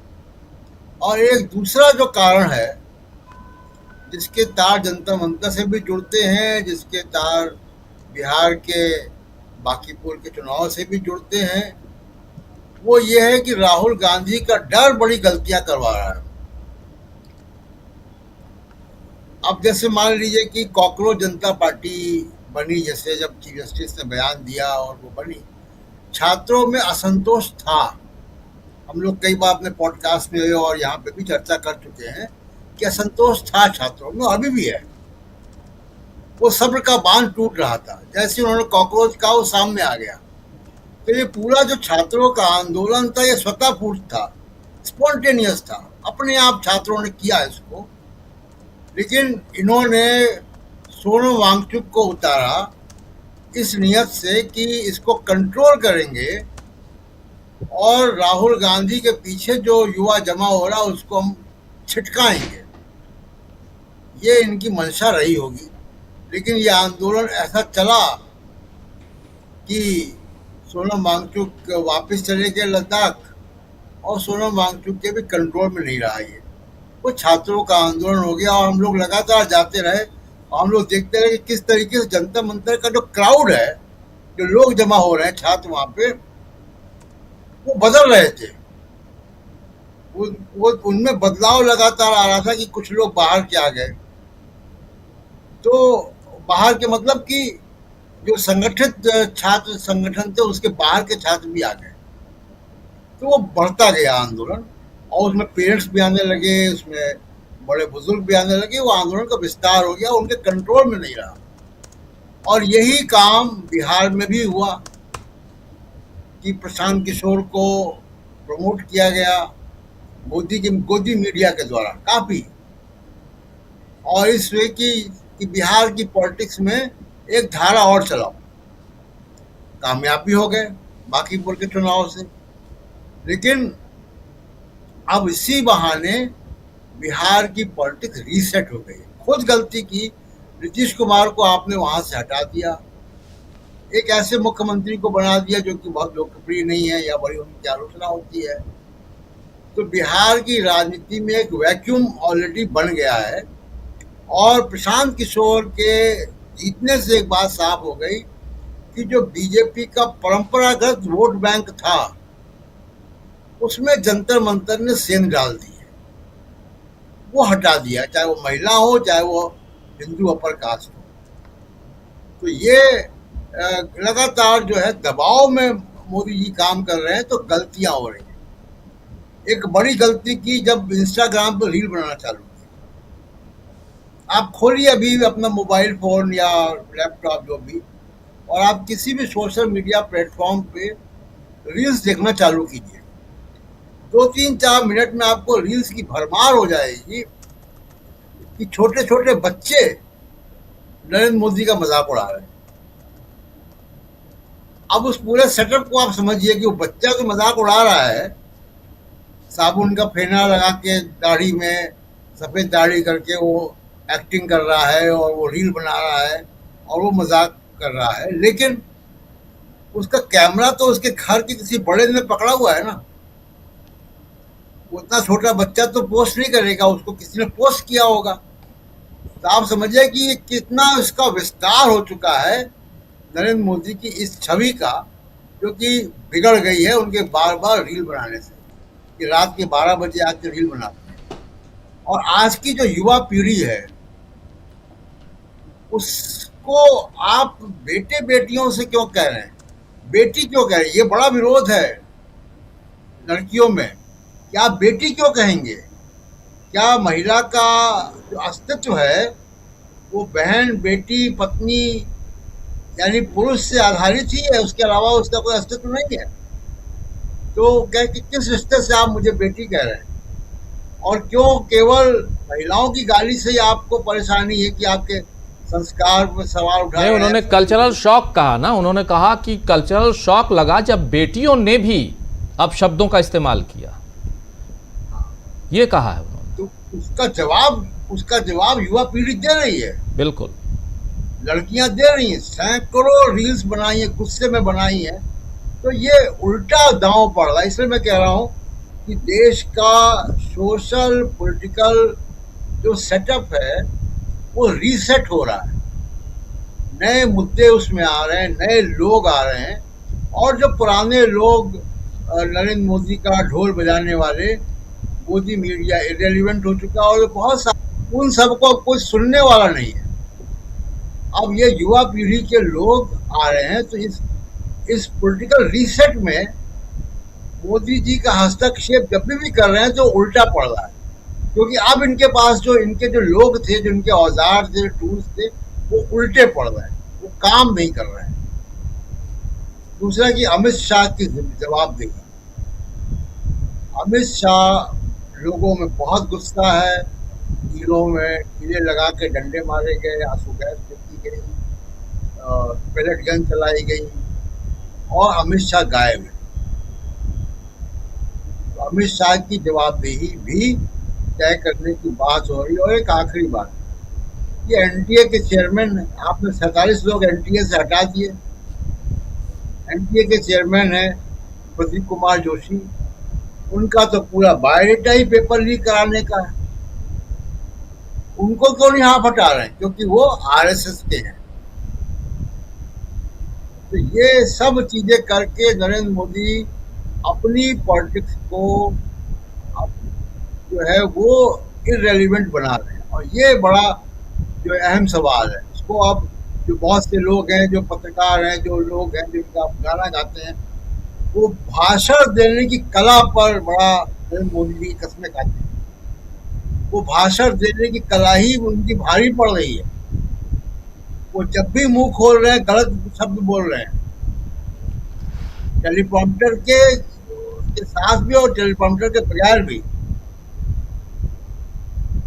और एक दूसरा जो कारण है जिसके तार जंतर मंतर से भी जुड़ते हैं, जिसके तार बिहार के बांकीपुर के चुनाव से भी जुड़ते हैं, वो ये है कि राहुल गांधी का डर बड़ी गलतियां करवा रहा है। अब जैसे मान लीजिए कि कॉकरोच जनता पार्टी बनी, जैसे जब चीफ जस्टिस ने बयान दिया और वो बनी, छात्रों में असंतोष था। हम लोग कई बार अपने पॉडकास्ट में और यहाँ पे भी चर्चा कर चुके हैं कि असंतोष था छात्रों में, अभी भी है। वो सब्र का बांध टूट रहा था। जैसे उन्होंने कॉकरोच कहा, वो सामने आ गया। तो ये पूरा जो छात्रों का आंदोलन था, ये स्वतःपूर्त था, स्पॉन्टेनियस था, अपने आप छात्रों ने किया इसको। लेकिन इन्होंने सोनम वांगचुक को उतारा, इस नियत से कि इसको कंट्रोल करेंगे और राहुल गांधी के पीछे जो युवा जमा हो रहा है उसको हम छिटकाएंगे, ये इनकी मंशा रही होगी। लेकिन ये आंदोलन ऐसा चला कि सोनम वांगचुक वापस चले गए लद्दाख और सोनम वांगचुक के भी कंट्रोल में नहीं रहा ये। वो छात्रों का आंदोलन हो गया और हम लोग लगातार जाते रहे और हम लोग देखते रहे कि किस तरीके से जंतर मंतर का जो क्राउड है, जो लोग जमा हो रहे हैं छात्र वहां पे, वो बदल रहे थे। वो उनमें बदलाव लगातार आ रहा था कि कुछ लोग बाहर के आ गए, तो बाहर के मतलब कि जो संगठित छात्र संगठन थे उसके बाहर के छात्र भी आ गए। तो वो बढ़ता गया आंदोलन और उसमें पेरेंट्स भी आने लगे, उसमें बड़े बुजुर्ग भी आने लगे। वो आंदोलन का विस्तार हो गया, उनके कंट्रोल में नहीं रहा। और यही काम बिहार में भी हुआ कि प्रशांत किशोर को प्रमोट किया गया गोदी मीडिया के द्वारा काफी, और इसलिए कि बिहार की पॉलिटिक्स में एक धारा और चला, कामयाबी हो गए बांकीपुर के चुनाव से। लेकिन अब इसी बहाने बिहार की पॉलिटिक्स रीसेट हो गई। खुद गलती की, नीतीश कुमार को आपने वहां से हटा दिया, एक ऐसे मुख्यमंत्री को बना दिया जो कि बहुत लोकप्रिय नहीं है या बड़ी उनकी आलोचना होती है। तो बिहार की राजनीति में एक वैक्यूम ऑलरेडी बन गया है और प्रशांत किशोर के जीतने से एक बात साफ हो गई कि जो बीजेपी का परंपरागत वोट बैंक था उसमें जंतर मंतर ने सेंध डाल दी है, वो हटा दिया, चाहे वो महिला हो चाहे वो हिंदू अपर कास्ट हो। तो ये लगातार जो है दबाव में मोदी जी काम कर रहे हैं, तो गलतियां हो रही हैं। एक बड़ी गलती की जब इंस्टाग्राम पर रील बनाना चालू किया। आप खोलिए अभी अपना मोबाइल फोन या लैपटॉप जो भी, और आप किसी भी सोशल मीडिया प्लेटफॉर्म पे रील्स देखना चालू कीजिए। 2-3-4 मिनट में आपको रील्स की भरमार हो जाएगी कि छोटे छोटे बच्चे नरेंद्र मोदी का मजाक उड़ा रहे हैं। अब उस पूरे सेटअप को आप समझिए कि वो बच्चा तो मजाक उड़ा रहा है, साबुन का फेना लगा के दाढ़ी में सफेद दाढ़ी करके वो एक्टिंग कर रहा है और वो रील बना रहा है और वो मजाक कर रहा है, लेकिन उसका कैमरा तो उसके घर के किसी बड़े ने पकड़ा हुआ है ना। उतना छोटा बच्चा तो पोस्ट नहीं करेगा, उसको किसी ने पोस्ट किया होगा। तो आप समझिए कि कितना इसका विस्तार हो चुका है नरेंद्र मोदी की इस छवि का, जो कि बिगड़ गई है उनके बार बार रील बनाने से, कि रात के 12 बजे आके रील बनाते हैं। और आज की जो युवा पीढ़ी है उसको आप बेटे बेटियों से क्यों कह रहे हैं, बेटी क्यों कह रहे हैं? ये बड़ा विरोध है लड़कियों में। क्या आप बेटी क्यों कहेंगे? क्या महिला का जो अस्तित्व है वो बहन, बेटी, पत्नी यानी पुरुष से आधारित ही है, उसके अलावा उसका कोई अस्तित्व नहीं है। तो क्या कि किस रिश्ते से आप मुझे बेटी कह रहे हैं? और क्यों केवल महिलाओं की गाली से ही आपको परेशानी है कि आपके संस्कार पर सवाल उठा रहे हैं? उन्होंने कल्चरल शॉक कहा ना, उन्होंने कहा कि कल्चरल शॉक लगा जब बेटियों ने भी अब शब्दों का इस्तेमाल किया, ये कहा है उन्होंने। तो उसका जवाब युवा पीढ़ी दे रही है। बिल्कुल, लड़कियां दे रही हैं, सैकड़ों रील्स बनाई है, गुस्से में बनाई है। तो ये उल्टा दांव पड़ रहा है। इसलिए मैं कह रहा हूं कि देश का सोशल पॉलिटिकल जो सेटअप है वो रीसेट हो रहा है, नए मुद्दे उसमें आ रहे हैं, नए लोग आ रहे हैं, और जो पुराने लोग नरेंद्र मोदी का ढोल बजाने वाले, मोदी मीडिया इरेलीवेंट हो चुका है और बहुत सारे, उन सबको कोई सुनने वाला नहीं है। अब ये युवा पीढ़ी के लोग आ रहे हैं, तो इस पॉलिटिकल रीसेट में मोदी जी का हस्तक्षेप जब भी कर रहे हैं तो उल्टा पड़ रहा है, क्योंकि अब इनके पास जो इनके जो लोग थे, जो इनके औजार थे, टूल्स थे, वो उल्टे पड़ रहे हैं, वो काम नहीं कर रहे हैं। दूसरा कि अमित शाह की जवाब देगा। अमित शाह लोगों में बहुत गुस्सा है, कीलों में कीले लगा के डंडे मारे गए, आंसू गैस फेंकी गई, पेलेट गन चलाई गई और अमित शाह गायब है। तो अमित शाह की जवाबदेही भी तय करने की बात हो रही है। और एक आखिरी बात, ये एनडीए के चेयरमैन, आपने 47 लोग एनडीए से हटा दिए। एनडीए के चेयरमैन है प्रदीप कुमार जोशी, उनका तो पूरा बायोडेटा ही पेपर लीक कराने का है। उनको क्यों नहीं हाथ हटा रहे हैं? क्योंकि वो आरएसएस के हैं। तो ये सब चीजें करके नरेंद्र मोदी अपनी पॉलिटिक्स को जो है वो इररेलेवेंट बना रहे हैं। और ये बड़ा जो अहम सवाल है, इसको अब जो बहुत से लोग हैं, जो पत्रकार हैं, जो लोग हैं जिनका गाना गाते हैं, वो भाषण देने की कला पर बड़ा नरेंद्र मोदी जी की कस्में खाते हैं। वो भाषण देने की कला ही उनकी भारी पड़ रही है। वो जब भी मुंह खोल रहे हैं गलत शब्द बोल रहे हैं, टेलीप्रॉम्प्टर के साथ भी और टेलीप्रॉम्प्टर के बगैर भी।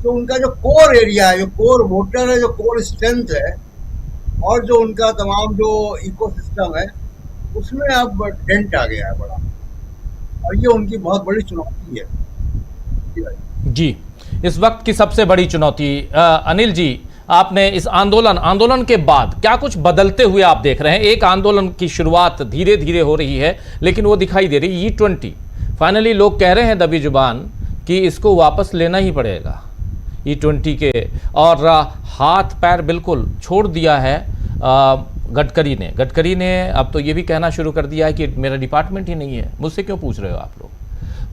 तो उनका जो कोर एरिया है, जो कोर वोटर है, जो कोर स्ट्रेंथ है, और जो उनका तमाम जो इकोसिस्टम है, उसमें अब डेंट आ गया है बड़ा। और ये उनकी बहुत बड़ी चुनौती है। जी, इस वक्त की सबसे बड़ी चुनौती। अनिल जी, आपने इस आंदोलन के बाद क्या कुछ बदलते हुए आप देख रहे हैं? एक आंदोलन की शुरुआत धीरे धीरे हो रही है, लेकिन वो दिखाई दे रही है E20। फाइनली लोग कह रहे हैं दबी जुबान कि इसको वापस लेना ही पड़ेगा E20 के, और हाथ पैर बिल्कुल छोड़ दिया है गडकरी ने अब तो ये भी कहना शुरू कर दिया है कि मेरा डिपार्टमेंट ही नहीं है, मुझसे क्यों पूछ रहे हो आप लोग।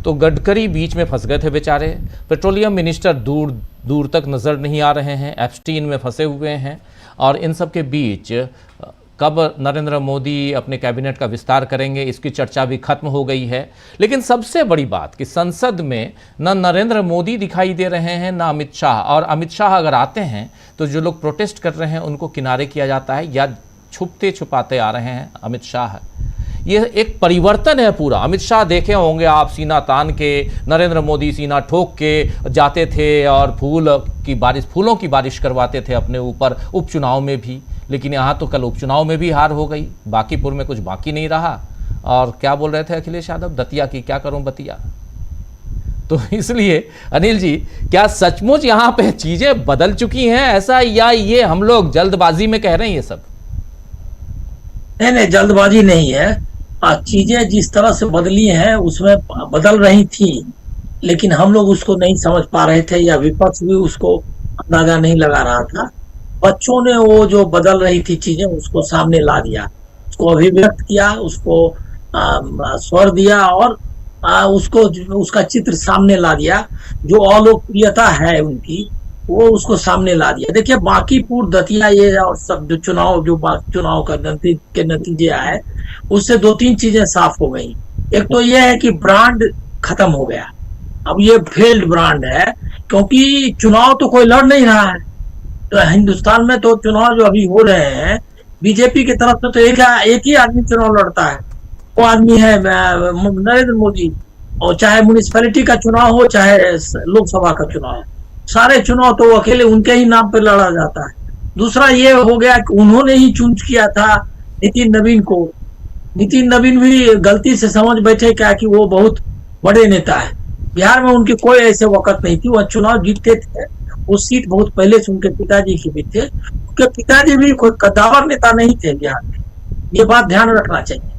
तो गडकरी बीच में फंस गए थे बेचारे। पेट्रोलियम मिनिस्टर दूर दूर तक नज़र नहीं आ रहे हैं, एप्स्टीन में फंसे हुए हैं। और इन सब के बीच कब नरेंद्र मोदी अपने कैबिनेट का विस्तार करेंगे, इसकी चर्चा भी खत्म हो गई है। लेकिन सबसे बड़ी बात कि संसद में न नरेंद्र मोदी दिखाई दे रहे हैं, न अमित शाह। और अमित शाह अगर आते हैं तो जो लोग प्रोटेस्ट कर रहे हैं उनको किनारे किया जाता है, या छुपते छुपाते आ रहे हैं अमित शाह। ये एक परिवर्तन है पूरा। अमित शाह देखे होंगे आप, सीना तान के, नरेंद्र मोदी सीना ठोक के जाते थे और फूलों की बारिश करवाते थे अपने ऊपर, उपचुनाव में भी। लेकिन यहाँ तो कल उपचुनाव में भी हार हो गई, बांकीपुर में कुछ बाकी नहीं रहा। और क्या बोल रहे थे अखिलेश यादव, दतिया की क्या करूं बतिया। तो इसलिए अनिल जी, क्या सचमुच यहाँ पे चीजें बदल चुकी हैं ऐसा, या ये हम लोग जल्दबाजी में कह रहे हैं ये सब? नहीं, जल्दबाजी नहीं है। चीजें जिस तरह से बदली हैं उसमें बदल रही थी, लेकिन हम लोग उसको नहीं समझ पा रहे थे, या विपक्ष भी उसको अंदाजा नहीं लगा रहा था। बच्चों ने वो जो बदल रही थी चीजें उसको सामने ला दिया, उसको अभिव्यक्त किया, उसको स्वर दिया, और उसका चित्र सामने ला दिया। जो अलोकप्रियता है उनकी, वो उसको सामने ला दिया। देखिए, बांकीपुर, दतिया, ये और सब जो चुनाव का के नतीजे आए, उससे 2-3 चीजें साफ हो गई। एक तो ये है कि ब्रांड खत्म हो गया, अब ये फेल्ड ब्रांड है, क्योंकि चुनाव तो कोई लड़ नहीं रहा है। तो हिंदुस्तान में तो चुनाव जो अभी हो रहे हैं, बीजेपी की तरफ से तो एक ही आदमी चुनाव लड़ता है, वो आदमी है नरेंद्र मोदी। और चाहे म्युनिसिपैलिटी का चुनाव हो, चाहे लोकसभा का चुनाव हो, सारे चुनाव तो अकेले उनके ही नाम पर लड़ा जाता है। दूसरा ये हो गया कि उन्होंने ही चूज किया था नितिन नवीन को। नितिन नवीन भी गलती से समझ बैठे क्या कि वो बहुत बड़े नेता है। बिहार में उनके कोई ऐसे वक्त नहीं थी, वह चुनाव जीतते थे। वो सीट बहुत पहले से उनके पिताजी की भी थे। उनके पिताजी भी कोई कद्दावर नेता नहीं थे बिहार में, ये बात ध्यान रखना चाहिए।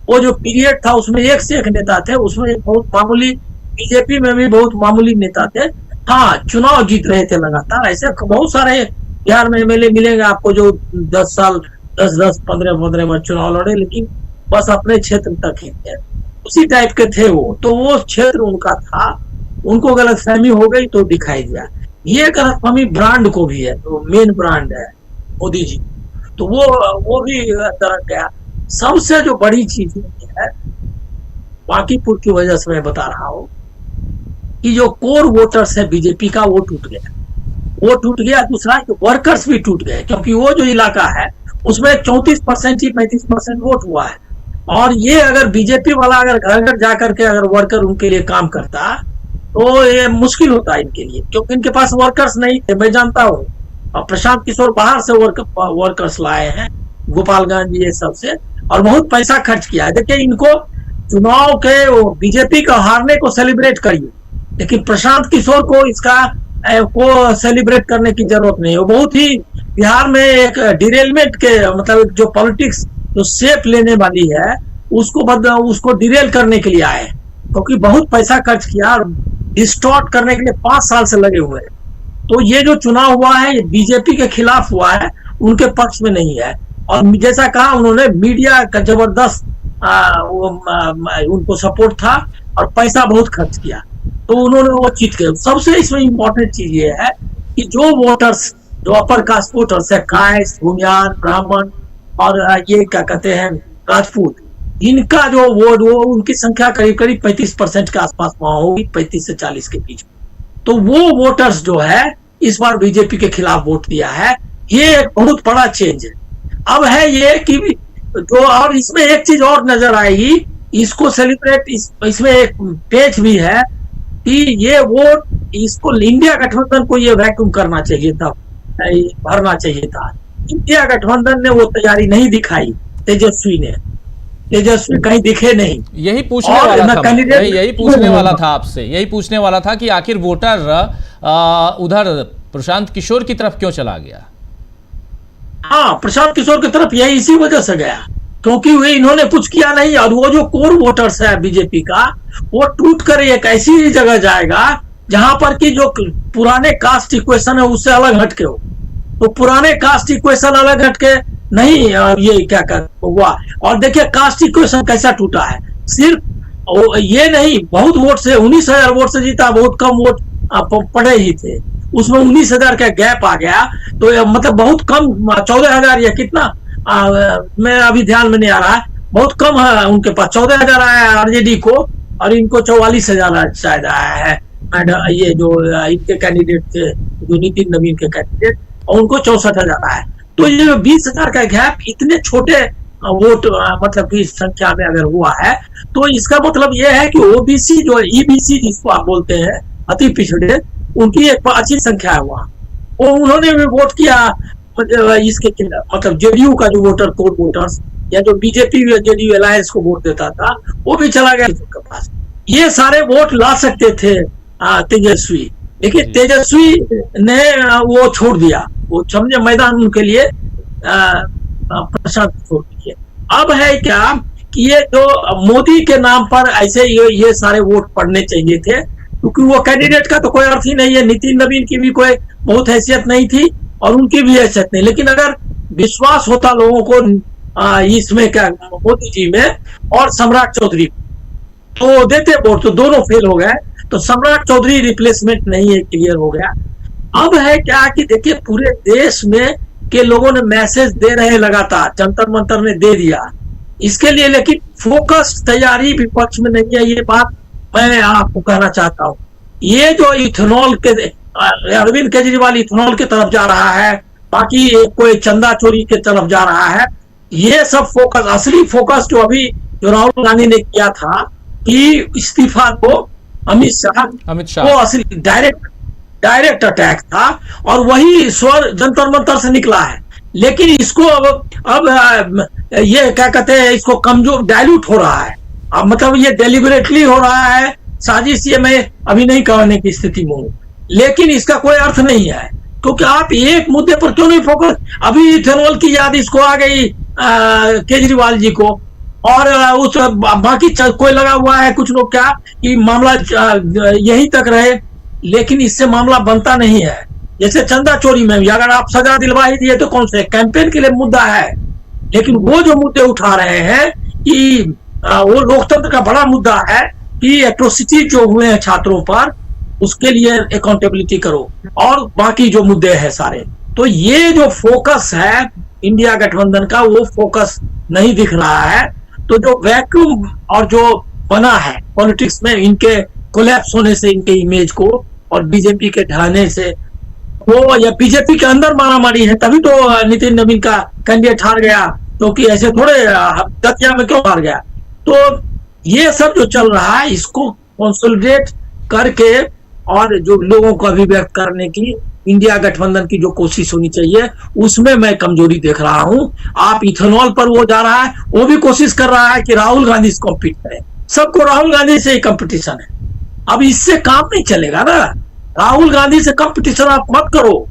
वो जो पीरियड था उसमें एक से एक नेता थे, उसमें बहुत मामूली, बीजेपी में भी बहुत मामूली नेता थे। हाँ, चुनाव जीत रहे थे लगातार। ऐसे बहुत सारे बिहार में एमएलए मिलेंगे आपको जो 10 साल 10 15 बार चुनाव लड़े, लेकिन बस अपने क्षेत्र तक ही थे, उसी टाइप के थे वो। तो वो क्षेत्र उनका था, उनको गलतफहमी हो गई तो दिखाई दिया। ये गलतफहमी ब्रांड को भी है, तो मेन ब्रांड है मोदी जी, तो वो भी तरक गया। सबसे जो बड़ी चीज है बांकीपुर की वजह से मैं बता रहा हूँ कि जो कोर वोटर्स है बीजेपी का, वो टूट गया। दूसरा वर्कर्स भी टूट गए, क्योंकि वो जो इलाका है उसमें 34% ही 35% वोट हुआ है। और ये अगर बीजेपी वाला अगर घर घर जाकर के अगर वर्कर उनके लिए काम करता तो ये मुश्किल होता है इनके लिए, क्योंकि इनके पास वर्कर्स नहीं थे। मैं जानता हूँ, प्रशांत किशोर बाहर से वर्कर्स लाए हैं, गोपालगंज ये सब से, और बहुत पैसा खर्च किया है। देखिए, इनको चुनाव के बीजेपी का हारने को सेलिब्रेट करिए, लेकिन प्रशांत किशोर को इसका को सेलिब्रेट करने की जरूरत नहीं है। वो बहुत ही बिहार में एक डिरेलमेंट के मतलब जो पॉलिटिक्स जो शेप लेने वाली है उसको डिरेल करने के लिए आए, क्योंकि बहुत पैसा खर्च किया और डिस्टॉर्ट करने के लिए 5 साल से लगे हुए हैं। तो ये जो चुनाव हुआ है ये बीजेपी के खिलाफ हुआ है, उनके पक्ष में नहीं है। और जैसा कहा उन्होंने, मीडिया का जबरदस्त उनको सपोर्ट था और पैसा बहुत खर्च किया, तो उन्होंने वो जीत के। सबसे इसमें इम्पोर्टेंट चीज ये है कि जो वोटर्स, जो अपर कास्ट वोटर्स है, कायस्थ, भूमियान, ब्राह्मण और ये क्या कहते हैं राजपूत, इनका जो वोट वो उनकी संख्या करीब करीब 35% के आसपास वहां होगी, 35 से 40 के बीच। तो वो वोटर्स जो है इस बार बीजेपी के खिलाफ वोट दिया है। ये एक बहुत बड़ा चेंज है। अब है ये कि जो, और इसमें एक चीज और नजर आएगी, इसको सेलिब्रेट इसमें एक पेज भी है कि ये वोट इसको इंडिया गठबंधन को ये वैक्यूम करना चाहिए था, भरना चाहिए था। इंडिया गठबंधन ने वो तैयारी नहीं दिखाई, तेजस्वी कहीं दिखे नहीं। यही पूछने वाला था, यही पूछने वाला था आपसे, यही पूछने वाला था कि आखिर वोटर उधर प्रशांत किशोर की तरफ क्यों चला गया? हाँ, प्रशांत किशोर की तरफ यही इसी वजह से गया, क्योंकि वे इन्होंने कुछ किया नहीं। और वो जो कोर वोटर्स है बीजेपी का, वो टूट कर एक ऐसी जगह जाएगा जहां पर कि जो पुराने कास्ट इक्वेशन है उससे अलग हटके हो। तो पुराने कास्ट इक्वेशन अलग हटके नहीं, ये क्या कर हुआ। और देखिए कास्ट इक्वेशन कैसा टूटा है, सिर्फ ये नहीं, बहुत वोट से 19,000 वोट से जीता, बहुत कम वोट पड़े ही थे, उसमें 19,000 का गैप आ गया। तो मतलब बहुत कम, 14,000 या कितना मैं अभी ध्यान में नहीं आ रहा है, बहुत कम है उनके पास। 14,000 आया है आरजेडी को, और इनको 44,000 शायद आया है। ये जो इनके कैंडिडेट थे, जो नितिन नवीन के कैंडिडेट, और उनको 64,000 आया। तो ये 20,000 का गैप इतने छोटे वोट मतलब की संख्या में अगर हुआ है, तो इसका मतलब ये है कि ओबीसी जो ईबीसी जिसको आप बोलते हैं, अति पिछड़े, उनकी एक अच्छी संख्या है वहां। वो उन्होंने भी वोट किया इसके मतलब जेडीयू का जो वोटर, कोर वोटर्स, या जो बीजेपी जेडीयू अलायंस को वोट देता था, वो भी चला गया उनके पास। ये सारे वोट ला सकते थे तेजस्वी, लेकिन तेजस्वी ने वो छोड़ दिया, वो समझे मैदान उनके लिए प्रशांत छोड़ दिए। अब है क्या कि ये जो मोदी के नाम पर ऐसे ये सारे वोट पड़ने चाहिए थे, क्योंकि वो कैंडिडेट का तो कोई अर्थ ही नहीं है। नितिन नवीन की भी कोई बहुत हैसियत नहीं थी और उनकी भी हैसियत नहीं, लेकिन अगर विश्वास होता लोगों को इसमें क्या मोदी जी में और सम्राट चौधरी, तो देते वोट, तो दोनों फेल हो गए। तो सम्राट चौधरी रिप्लेसमेंट नहीं है, क्लियर हो गया। अब है क्या कि देखिए पूरे देश में के लोगों ने मैसेज दे रहे हैं लगातार, जंतर मंतर ने दे दिया इसके लिए, लेकिन फोकस तैयारी विपक्ष में नहीं है। ये बात मैं आपको कहना चाहता हूँ। ये जो इथेनॉल के अरविंद केजरीवाल इथेनॉल की तरफ जा रहा है, बाकी कोई चंदा चोरी की तरफ जा रहा है, ये सब फोकस, असली फोकस जो अभी जो राहुल गांधी ने किया था कि इस्तीफा को अमित शाह, वो असली डायरेक्ट अटैक था, और वही स्वर जंतर मंतर से निकला है। लेकिन इसको अब ये क्या कहते हैं, इसको कमजोर डायल्यूट हो रहा है। अब मतलब ये डेलिबरेटली हो रहा है, साजिश, ये मैं अभी नहीं कहने की स्थिति में हूँ, लेकिन इसका कोई अर्थ नहीं है, क्योंकि आप एक मुद्दे पर क्यों नहीं फोकस। अभी इथेनॉल की याद इसको आ गई केजरीवाल जी को, और उस बाकी कोई लगा हुआ है कुछ लोग क्या कि मामला यहीं तक रहे, लेकिन इससे मामला बनता नहीं है। जैसे चंदा चोरी में भी अगर आप सजा दिलवा ही दिए तो कौन से कैंपेन के लिए मुद्दा है, लेकिन वो जो मुद्दे उठा रहे हैं कि वो लोकतंत्र का बड़ा मुद्दा है कि एट्रोसिटी जो हुए हैं छात्रों पर, उसके लिए अकाउंटेबिलिटी करो, और बाकी जो मुद्दे हैं सारे। तो ये जो फोकस है इंडिया गठबंधन का, वो फोकस नहीं दिख रहा है। तो जो वैक्यूम और जो बना है पॉलिटिक्स में, इनके कोलैप्स होने से, इनके इमेज को, और बीजेपी के ढहने से, वो या बीजेपी के अंदर मारामारी है, तभी तो नितिन नवीन का कैंडिडेट हार गया, क्योंकि ऐसे थोड़े दतिया में क्यों हार गया। तो ये सब जो चल रहा है, इसको कंसोलिडेट करके और जो लोगों को अभिव्यक्त करने की इंडिया गठबंधन की जो कोशिश होनी चाहिए उसमें मैं कमजोरी देख रहा हूं। आप इथेनॉल पर वो जा रहा है, वो भी कोशिश कर रहा है कि राहुल गांधी से कॉम्पीट करे, सबको राहुल गांधी से ही कंपटीशन है। अब इससे काम नहीं चलेगा ना, राहुल गांधी से कंपटीशन आप मत करो।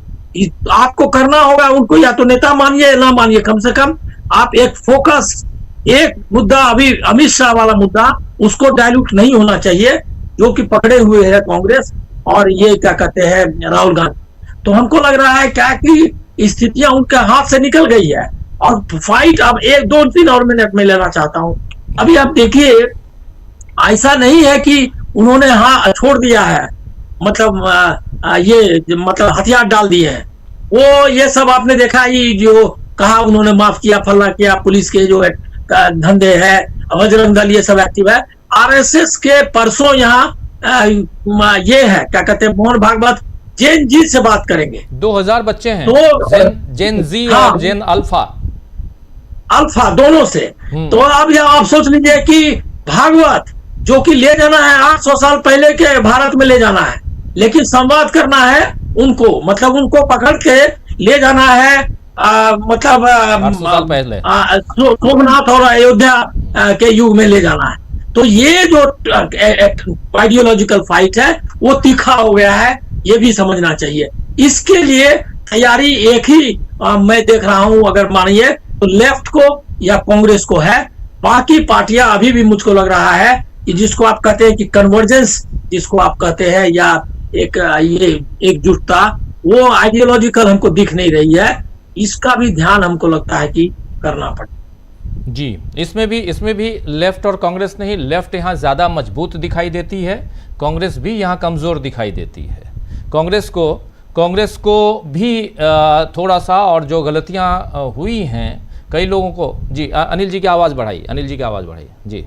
आपको करना होगा उनको या तो नेता मानिए या ना मानिए, कम से कम आप एक फोकस, एक मुद्दा, अभी अमित शाह वाला मुद्दा, उसको डायल्यूट नहीं होना चाहिए, जो कि पकड़े हुए है कांग्रेस और ये क्या कहते हैं राहुल गांधी। तो हमको लग रहा है क्या कि स्थितियां उनके हाथ से निकल गई है और फाइट अब 1, 2, 3 और मिनट में लेना चाहता हूं। अभी आप देखिए, ऐसा नहीं है कि उन्होंने छोड़ दिया है, मतलब ये मतलब हथियार डाल दिए हैं। वो ये सब आपने देखा ही, जो कहा उन्होंने माफ किया, फला किया, पुलिस के जो धंधे है, बजरंग दल ये सब एक्टिव है। आरएसएस के परसों यहाँ ये है क्या कहते हैं, मोहन भागवत जेन जी से बात करेंगे। 2000 बच्चे हैं, तो जेन जी और जेन अल्फा दोनों से। तो अब आप सोच लीजिए कि भागवत जो कि ले जाना है 800 साल पहले के भारत में ले जाना है, लेकिन संवाद करना है उनको, मतलब उनको पकड़ के ले जाना है, मतलब सोमनाथ और अयोध्या के युग में ले जाना है। तो ये जो आइडियोलॉजिकल फाइट है वो तीखा हो गया है, ये भी समझना चाहिए। इसके लिए तैयारी एक ही मैं देख रहा हूं, अगर मानिए तो लेफ्ट को या कांग्रेस को है। बाकी पार्टियां अभी भी मुझको लग रहा है कि जिसको आप कहते हैं कि कन्वर्जेंस जिसको आप कहते हैं, या एक ये एकजुटता, वो आइडियोलॉजिकल हमको दिख नहीं रही है। इसका भी ध्यान हमको लगता है कि करना पड़ेगा। जी, इसमें भी लेफ्ट और कांग्रेस नहीं, लेफ्ट यहाँ ज़्यादा मजबूत दिखाई देती है, कांग्रेस भी यहाँ कमज़ोर दिखाई देती है। कांग्रेस को भी थोड़ा सा, और जो गलतियाँ हुई हैं कई लोगों को। जी, अनिल जी की आवाज़ बढ़ाइए, अनिल जी की आवाज़ बढ़ाइए। जी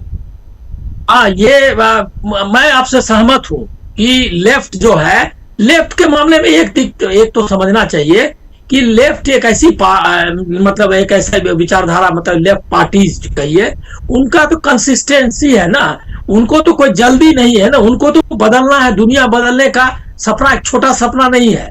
ये मैं आपसे सहमत हूँ कि लेफ्ट जो है, लेफ्ट के मामले में एक तो समझना चाहिए कि लेफ्ट एक ऐसी मतलब एक ऐसा विचारधारा, मतलब लेफ्ट पार्टीज कहिए, उनका तो कंसिस्टेंसी है ना, उनको तो कोई जल्दी नहीं है ना, उनको तो बदलना है, दुनिया बदलने का सपना एक छोटा सपना नहीं है,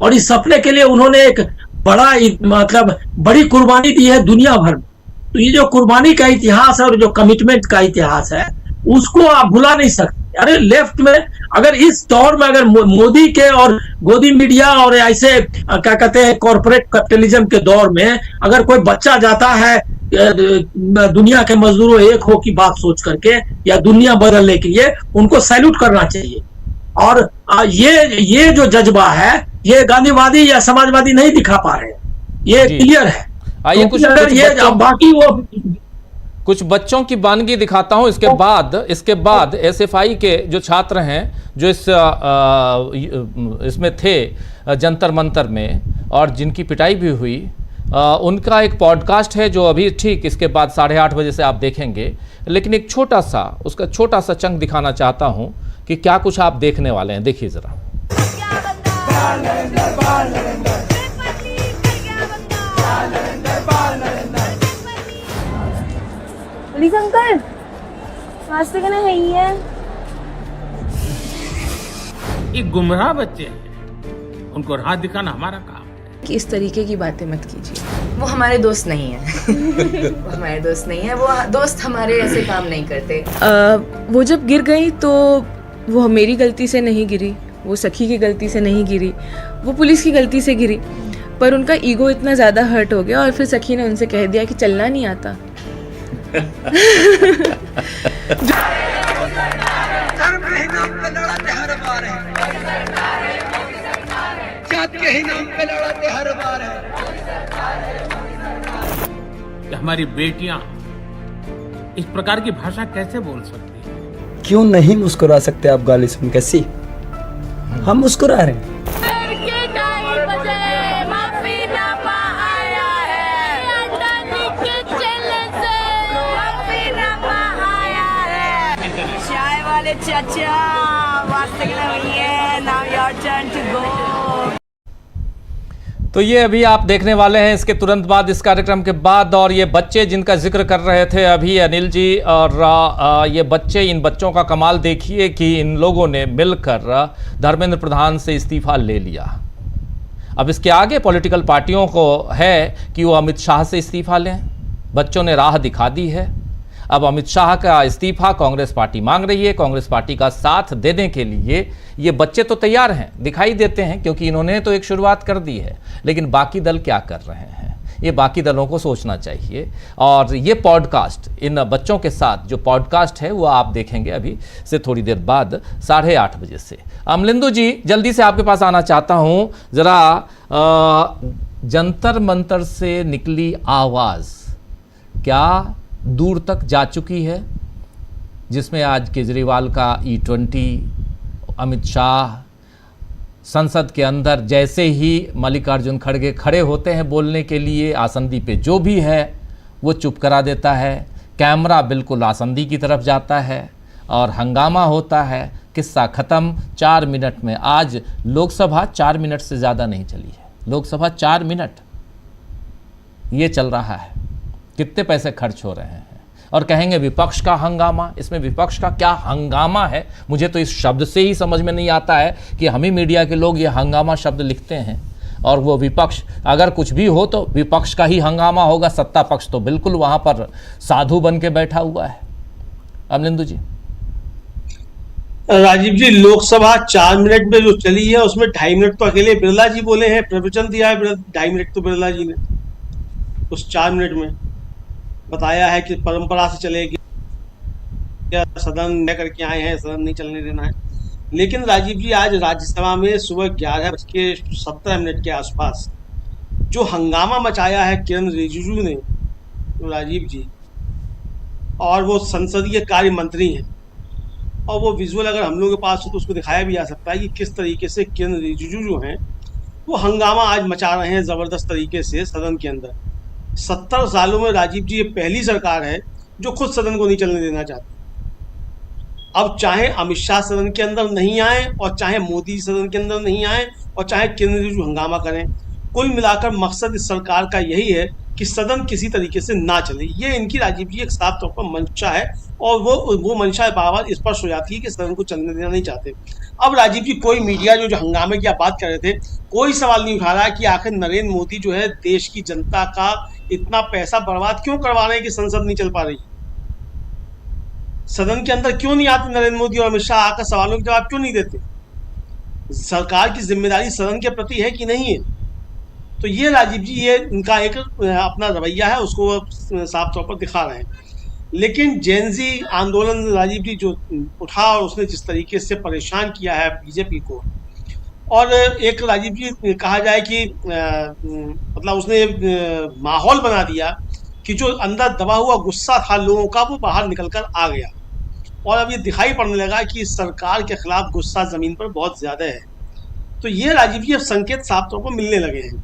और इस सपने के लिए उन्होंने एक बड़ा मतलब बड़ी कुर्बानी दी है दुनिया भर में। तो ये जो कुर्बानी का इतिहास है और जो कमिटमेंट का इतिहास है, उसको आप भुला नहीं सकते। अरे लेफ्ट में अगर इस दौर में अगर मोदी के और गोदी मीडिया और ऐसे क्या कहते हैं कॉर्पोरेट कैपिटलिज्म के दौर में अगर कोई बच्चा जाता है दुनिया के मजदूरों एक हो की बात सोच करके या दुनिया बदलने के लिए, उनको सैल्यूट करना चाहिए। और ये जो जज्बा है, ये गांधीवादी या समाजवादी नहीं दिखा पा रहे, ये क्लियर है। आइए बाकी वो कुछ बच्चों की वानगी दिखाता हूं। इसके बाद एसएफआई के जो छात्र हैं, जो इसमें थे जंतर मंतर में और जिनकी पिटाई भी हुई, उनका एक पॉडकास्ट है जो अभी ठीक इसके बाद 8:30 बजे से आप देखेंगे। लेकिन एक उसका छोटा सा चंक दिखाना चाहता हूं कि क्या कुछ आप देखने वाले हैं। देखिए जरा। पुलिस अंकल रास्ते का है ही है। ये गुमराह बच्चे हैं, उनको राह दिखाना हमारा काम है। कि इस तरीके की बातें मत कीजिए। वो हमारे दोस्त नहीं है। वो हमारे दोस्त नहीं है, वो दोस्त हमारे ऐसे काम नहीं करते। वो जब गिर गई तो वो मेरी गलती से नहीं गिरी, वो सखी की गलती से नहीं गिरी, वो पुलिस की गलती से गिरी, पर उनका ईगो इतना ज़्यादा हर्ट हो गया और फिर सखी ने उनसे कह दिया कि चलना नहीं आता। हमारी बेटियां इस प्रकार की भाषा कैसे बोल सकती हैं? क्यों नहीं मुस्कुरा सकते आप गाली सुन? कैसी हम मुस्कुरा रहे हैं। चाचा now your turn to go। तो ये अभी आप देखने वाले हैं इसके तुरंत बाद, इस कार्यक्रम के बाद। और ये बच्चे जिनका जिक्र कर रहे थे अभी अनिल जी, और ये बच्चे, इन बच्चों का कमाल देखिए कि इन लोगों ने मिलकर धर्मेंद्र प्रधान से इस्तीफा ले लिया। अब इसके आगे पॉलिटिकल पार्टियों को है कि वो अमित शाह से इस्तीफा लें। बच्चों ने राह दिखा दी है। अब अमित शाह का इस्तीफा कांग्रेस पार्टी मांग रही है। कांग्रेस पार्टी का साथ देने के लिए ये बच्चे तो तैयार हैं, दिखाई देते हैं, क्योंकि इन्होंने तो एक शुरुआत कर दी है। लेकिन बाकी दल क्या कर रहे हैं, ये बाकी दलों को सोचना चाहिए। और ये पॉडकास्ट, इन बच्चों के साथ जो पॉडकास्ट है वो आप देखेंगे अभी से थोड़ी देर बाद 8:30 बजे से। अमलिंदु जी, जल्दी से आपके पास आना चाहता हूँ। ज़रा जंतर मंतर से निकली आवाज़ क्या दूर तक जा चुकी है, जिसमें आज केजरीवाल का E20, अमित शाह संसद के अंदर जैसे ही मल्लिकार्जुन खड़गे खड़े होते हैं बोलने के लिए, आसंदी पे जो भी है वो चुप करा देता है। कैमरा बिल्कुल आसंदी की तरफ जाता है और हंगामा होता है। किस्सा ख़त्म 4 मिनट में। आज लोकसभा 4 मिनट से ज़्यादा नहीं चली है। लोकसभा 4 मिनट ये चल रहा है। कितने पैसे खर्च हो रहे हैं। और कहेंगे विपक्ष का हंगामा। इसमें विपक्ष का क्या हंगामा है? मुझे तो इस शब्द से ही समझ में नहीं आता है कि हम ही मीडिया के लोग ये हंगामा शब्द लिखते हैं और वो विपक्ष, अगर कुछ भी हो तो विपक्ष का ही हंगामा होगा। सत्ता पक्ष तो बिल्कुल वहाँ पर साधु बन के बैठा हुआ है। अमलिंदु जी। राजीव जी, लोकसभा 4 मिनट में जो चली है उसमें 2.5 मिनट तो अकेले बिरला जी बोले हैं, प्रवचन दिया है 2.5 मिनट तो बिरला जी ने उस 4 मिनट में बताया है कि परंपरा से चलेगी, सदन न करके आए हैं, सदन नहीं चलने देना है। लेकिन राजीव जी, आज राज्यसभा में सुबह 11:17 के आसपास जो हंगामा मचाया है किरण रिजिजू ने, तो राजीव जी, और वो संसदीय कार्य मंत्री हैं, और वो विजुअल अगर हम लोगों के पास हो तो उसको दिखाया भी जा सकता है कि किस तरीके से किरण रिजिजू जो हैं वो हंगामा आज मचा रहे हैं ज़बरदस्त तरीके से सदन के अंदर। 70 सालों में राजीव जी ये पहली सरकार है जो खुद सदन को नहीं चलने देना चाहती। अब चाहे अमित शाह सदन के अंदर नहीं आए और चाहे मोदी सदन के अंदर नहीं आए और चाहे किरण रिजिजू हंगामा करें, कुल मिलाकर मकसद इस सरकार का यही है कि सदन किसी तरीके से ना चले। ये इनकी राजीव जी एक साफ तौर पर मंशा है और वो मंशा बार बार स्पष्ट हो जाती है कि सदन को चलने देना नहीं चाहते। अब राजीव जी, कोई मीडिया जो हंगामे की आप बात कर रहे थे, कोई सवाल नहीं उठा रहा है कि आखिर नरेंद्र मोदी जो है देश की जनता का इतना पैसा बर्बाद क्यों करवा रहे हैं कि संसद नहीं चल पा रही। सदन के अंदर क्यों नहीं आते नरेंद्र मोदी और अमित शाह, आकर सवालों के जवाब क्यों नहीं देते? सरकार की जिम्मेदारी सदन के प्रति है कि नहीं है? तो ये राजीव जी, ये इनका एक अपना रवैया है, उसको साफ तौर पर दिखा रहे हैं। लेकिन जेनजी आंदोलन राजीव जी जो उठा और उसने जिस तरीके से परेशान किया है बीजेपी को, और एक राजीव जी कहा जाए कि मतलब उसने माहौल बना दिया कि जो अंदर दबा हुआ गुस्सा था लोगों का वो बाहर निकल कर आ गया, और अब ये दिखाई पड़ने लगा कि सरकार के खिलाफ गुस्सा जमीन पर बहुत ज्यादा है। तो ये राजीव जी अब संकेत साफ तौर पर मिलने लगे हैं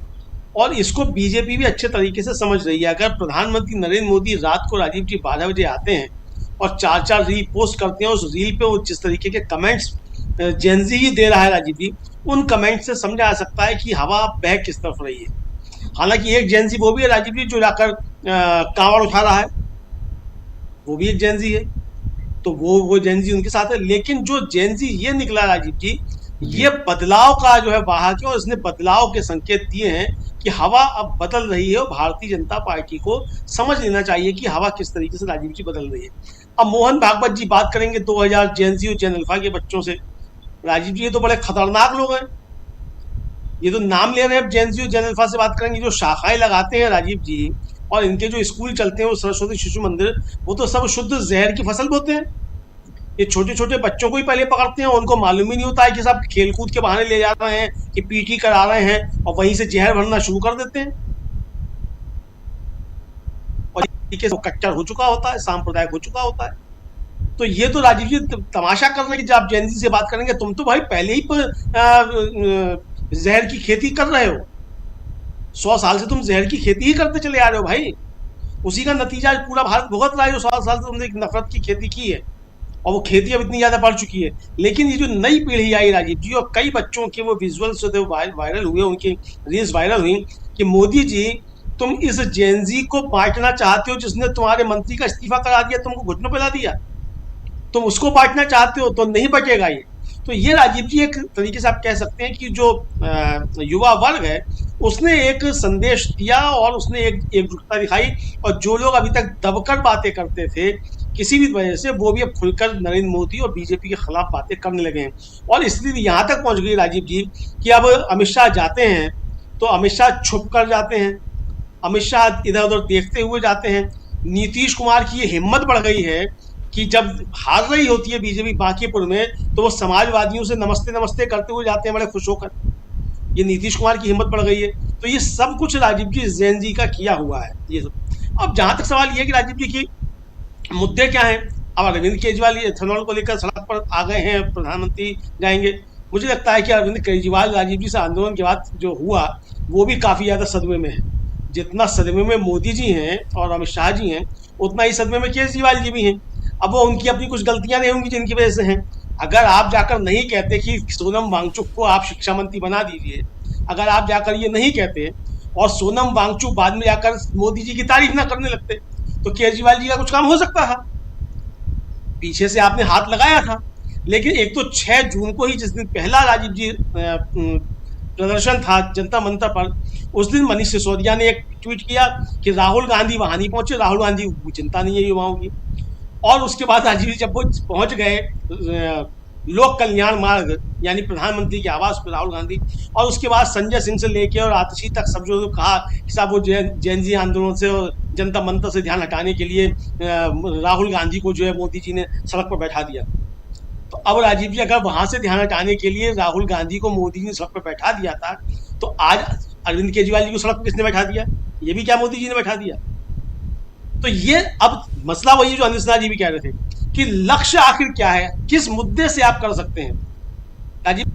और इसको बीजेपी भी अच्छे तरीके से समझ रही है। अगर प्रधानमंत्री नरेंद्र मोदी रात को राजीव जी 12 बजे आते हैं और 4-4 रील पोस्ट करते हैं, उस रील पे वो जिस तरीके के कमेंट्स जेनजी ही दे रहा है राजीव जी, उन कमेंट से समझा जा सकता है कि हवा बह किस तरफ रही है। हालांकि एक जेनजी वो भी है राजीव जी जो जाकर कांवड़ उठा रहा है, वो भी एक जेनजी है, तो वो जेनजी उनके साथ है। लेकिन जो जेनजी ये निकला राजीव जी, ये बदलाव का जो है बाहर के, और इसने बदलाव के संकेत दिए हैं कि हवा अब बदल रही है और भारतीय जनता पार्टी को समझ लेना चाहिए कि हवा किस तरीके से राजीव जी बदल रही है। अब मोहन भागवत जी बात करेंगे 2000 जेनजी और जेन अल्फा के बच्चों से। राजीव जी ये तो बड़े खतरनाक लोग हैं, ये तो नाम ले रहे हैं जेनजी और जेन अल्फा से बात करेंगे। जो शाखाएं लगाते हैं राजीव जी और इनके जो स्कूल चलते हैं वो सरस्वती शिशु मंदिर, वो तो सब शुद्ध जहर की फसल बोते हैं। ये छोटे छोटे बच्चों को ही पहले पकड़ते हैं, उनको मालूम ही नहीं होता है कि सब खेलकूद के बहाने ले जा रहे हैं कि पीटी करा रहे हैं, और वहीं से जहर भरना शुरू कर देते हैं। और वो कट्टर हो चुका होता है, सांप्रदायिक हो चुका होता है। तो ये तो राजीव जी तमाशा कर रहे हैं कि जब आप जेनजी से बात करेंगे, तुम तो भाई पहले ही जहर की खेती कर रहे हो। 100 साल से तुम जहर की खेती ही करते चले आ रहे हो भाई, उसी का नतीजा पूरा भारत भुगत रहा है। 100 साल से तुमने एक नफरत की खेती की है और वो खेती अब इतनी ज्यादा बढ़ चुकी है। लेकिन ये जो नई पीढ़ी आई राजीव जी, और कई बच्चों के वो विजुअल्स जो वायरल हुए, उनकी रील्स वायरल हुई कि मोदी जी तुम इस जेनजी को बांटना चाहते हो जिसने तुम्हारे मंत्री का इस्तीफा करा दिया, तुमको घुटनों पे ला दिया, तुम उसको बांटना चाहते हो तो नहीं बचेगा ये। तो ये राजीव जी एक तरीके से आप कह सकते हैं कि जो युवा वर्ग है उसने एक संदेश दिया और उसने एक एकजुटता दिखाई, और जो लोग अभी तक दबकर बातें करते थे किसी भी वजह से, वो भी अब खुलकर नरेंद्र मोदी और बीजेपी के खिलाफ बातें करने लगे हैं। और स्थिति यहाँ तक पहुंच गई राजीव जी कि अब अमित शाह जाते हैं तो अमित शाह छुप कर जाते हैं, अमित शाह इधर उधर देखते हुए जाते हैं। नीतीश कुमार की ये हिम्मत बढ़ गई है कि जब हार रही होती है बीजेपी बांकीपुर में तो वो समाजवादियों से नमस्ते नमस्ते करते हुए जाते हैं बड़े खुश होकर। ये नीतीश कुमार की हिम्मत बढ़ गई है। तो ये सब कुछ राजीव जी जैन जी का किया हुआ है ये सब। अब जहां तक सवाल ये है कि राजीव जी की मुद्दे क्या हैं, अब अरविंद केजरीवाल एथेनॉल को लेकर सड़क पर आ गए हैं, प्रधानमंत्री जाएंगे। मुझे लगता है कि अरविंद केजरीवाल राजीव जी से आंदोलन के बाद जो हुआ वो भी काफी ज्यादा सदमे में है। जितना सदमे में मोदी जी हैं और अमित शाह जी हैं, उतना ही सदमे में केजरीवाल जी भी हैं। अब वो उनकी अपनी कुछ गलतियां नहीं होंगी जिनकी वजह से हैं। अगर आप जाकर नहीं कहते कि सोनम वांगचुक को आप शिक्षा मंत्री बना दीजिए, अगर आप जाकर ये नहीं कहते और सोनम वांगचुक बाद में जाकर मोदी जी की तारीफ ना करने लगते, तो केजरीवाल जी का कुछ काम हो सकता था। पीछे से आपने हाथ लगाया था, लेकिन एक तो 6 जून को ही, जिस दिन पहला राजीव जी प्रदर्शन था जनता मंतर पर, उस दिन मनीष सिसोदिया ने एक ट्वीट किया कि राहुल गांधी वहां नहीं पहुंचे, राहुल गांधी को चिंता नहीं है युवाओं की। और उसके बाद राजीव जी जब वो पहुंच गए लोक कल्याण मार्ग यानी प्रधानमंत्री के आवास पर राहुल गांधी, और उसके बाद संजय सिंह से लेके और आतिशी तक सब जो कहा कि साहब वो जैन जी आंदोलन से और जनता मंतर से ध्यान हटाने के लिए राहुल गांधी को जो है मोदी जी ने सड़क पर बैठा दिया। तो अब राजीव जी अगर वहां से ध्यान हटाने के लिए राहुल गांधी को मोदी जी ने सड़क पर बैठा दिया था, तो आज अरविंद केजरीवाल जी को सड़क पर किसने बैठा दिया? ये भी क्या मोदी जी ने बैठा दिया? तो ये अब मसला वही जो अनिल सिन्हा जी भी कह रहे थे कि लक्ष्य आखिर क्या है, किस मुद्दे से आप कर सकते हैं। राजीव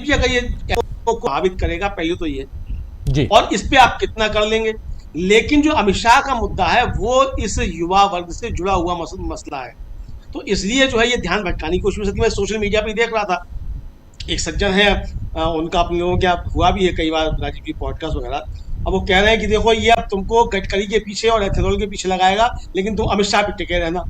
जी अगर ये प्रभावित करेगा पहले तो ये जी, और इस पे आप कितना कर लेंगे। लेकिन जो अमित शाह का मुद्दा है वो इस युवा वर्ग से जुड़ा हुआ मसला है, तो इसलिए जो है ये ध्यान भटकाने की कोशिश होती है। मैं सोशल मीडिया पे देख रहा था, एक सज्जन है उनका अपने लोगों के हुआ भी है कई बार राजीव जी पॉडकास्ट वगैरह। अब वो कह रहे हैं कि देखो ये अब तुमको गडकरी के पीछे और एथेनॉल के पीछे लगाएगा, लेकिन तुम अमित शाह पे टिके रहना।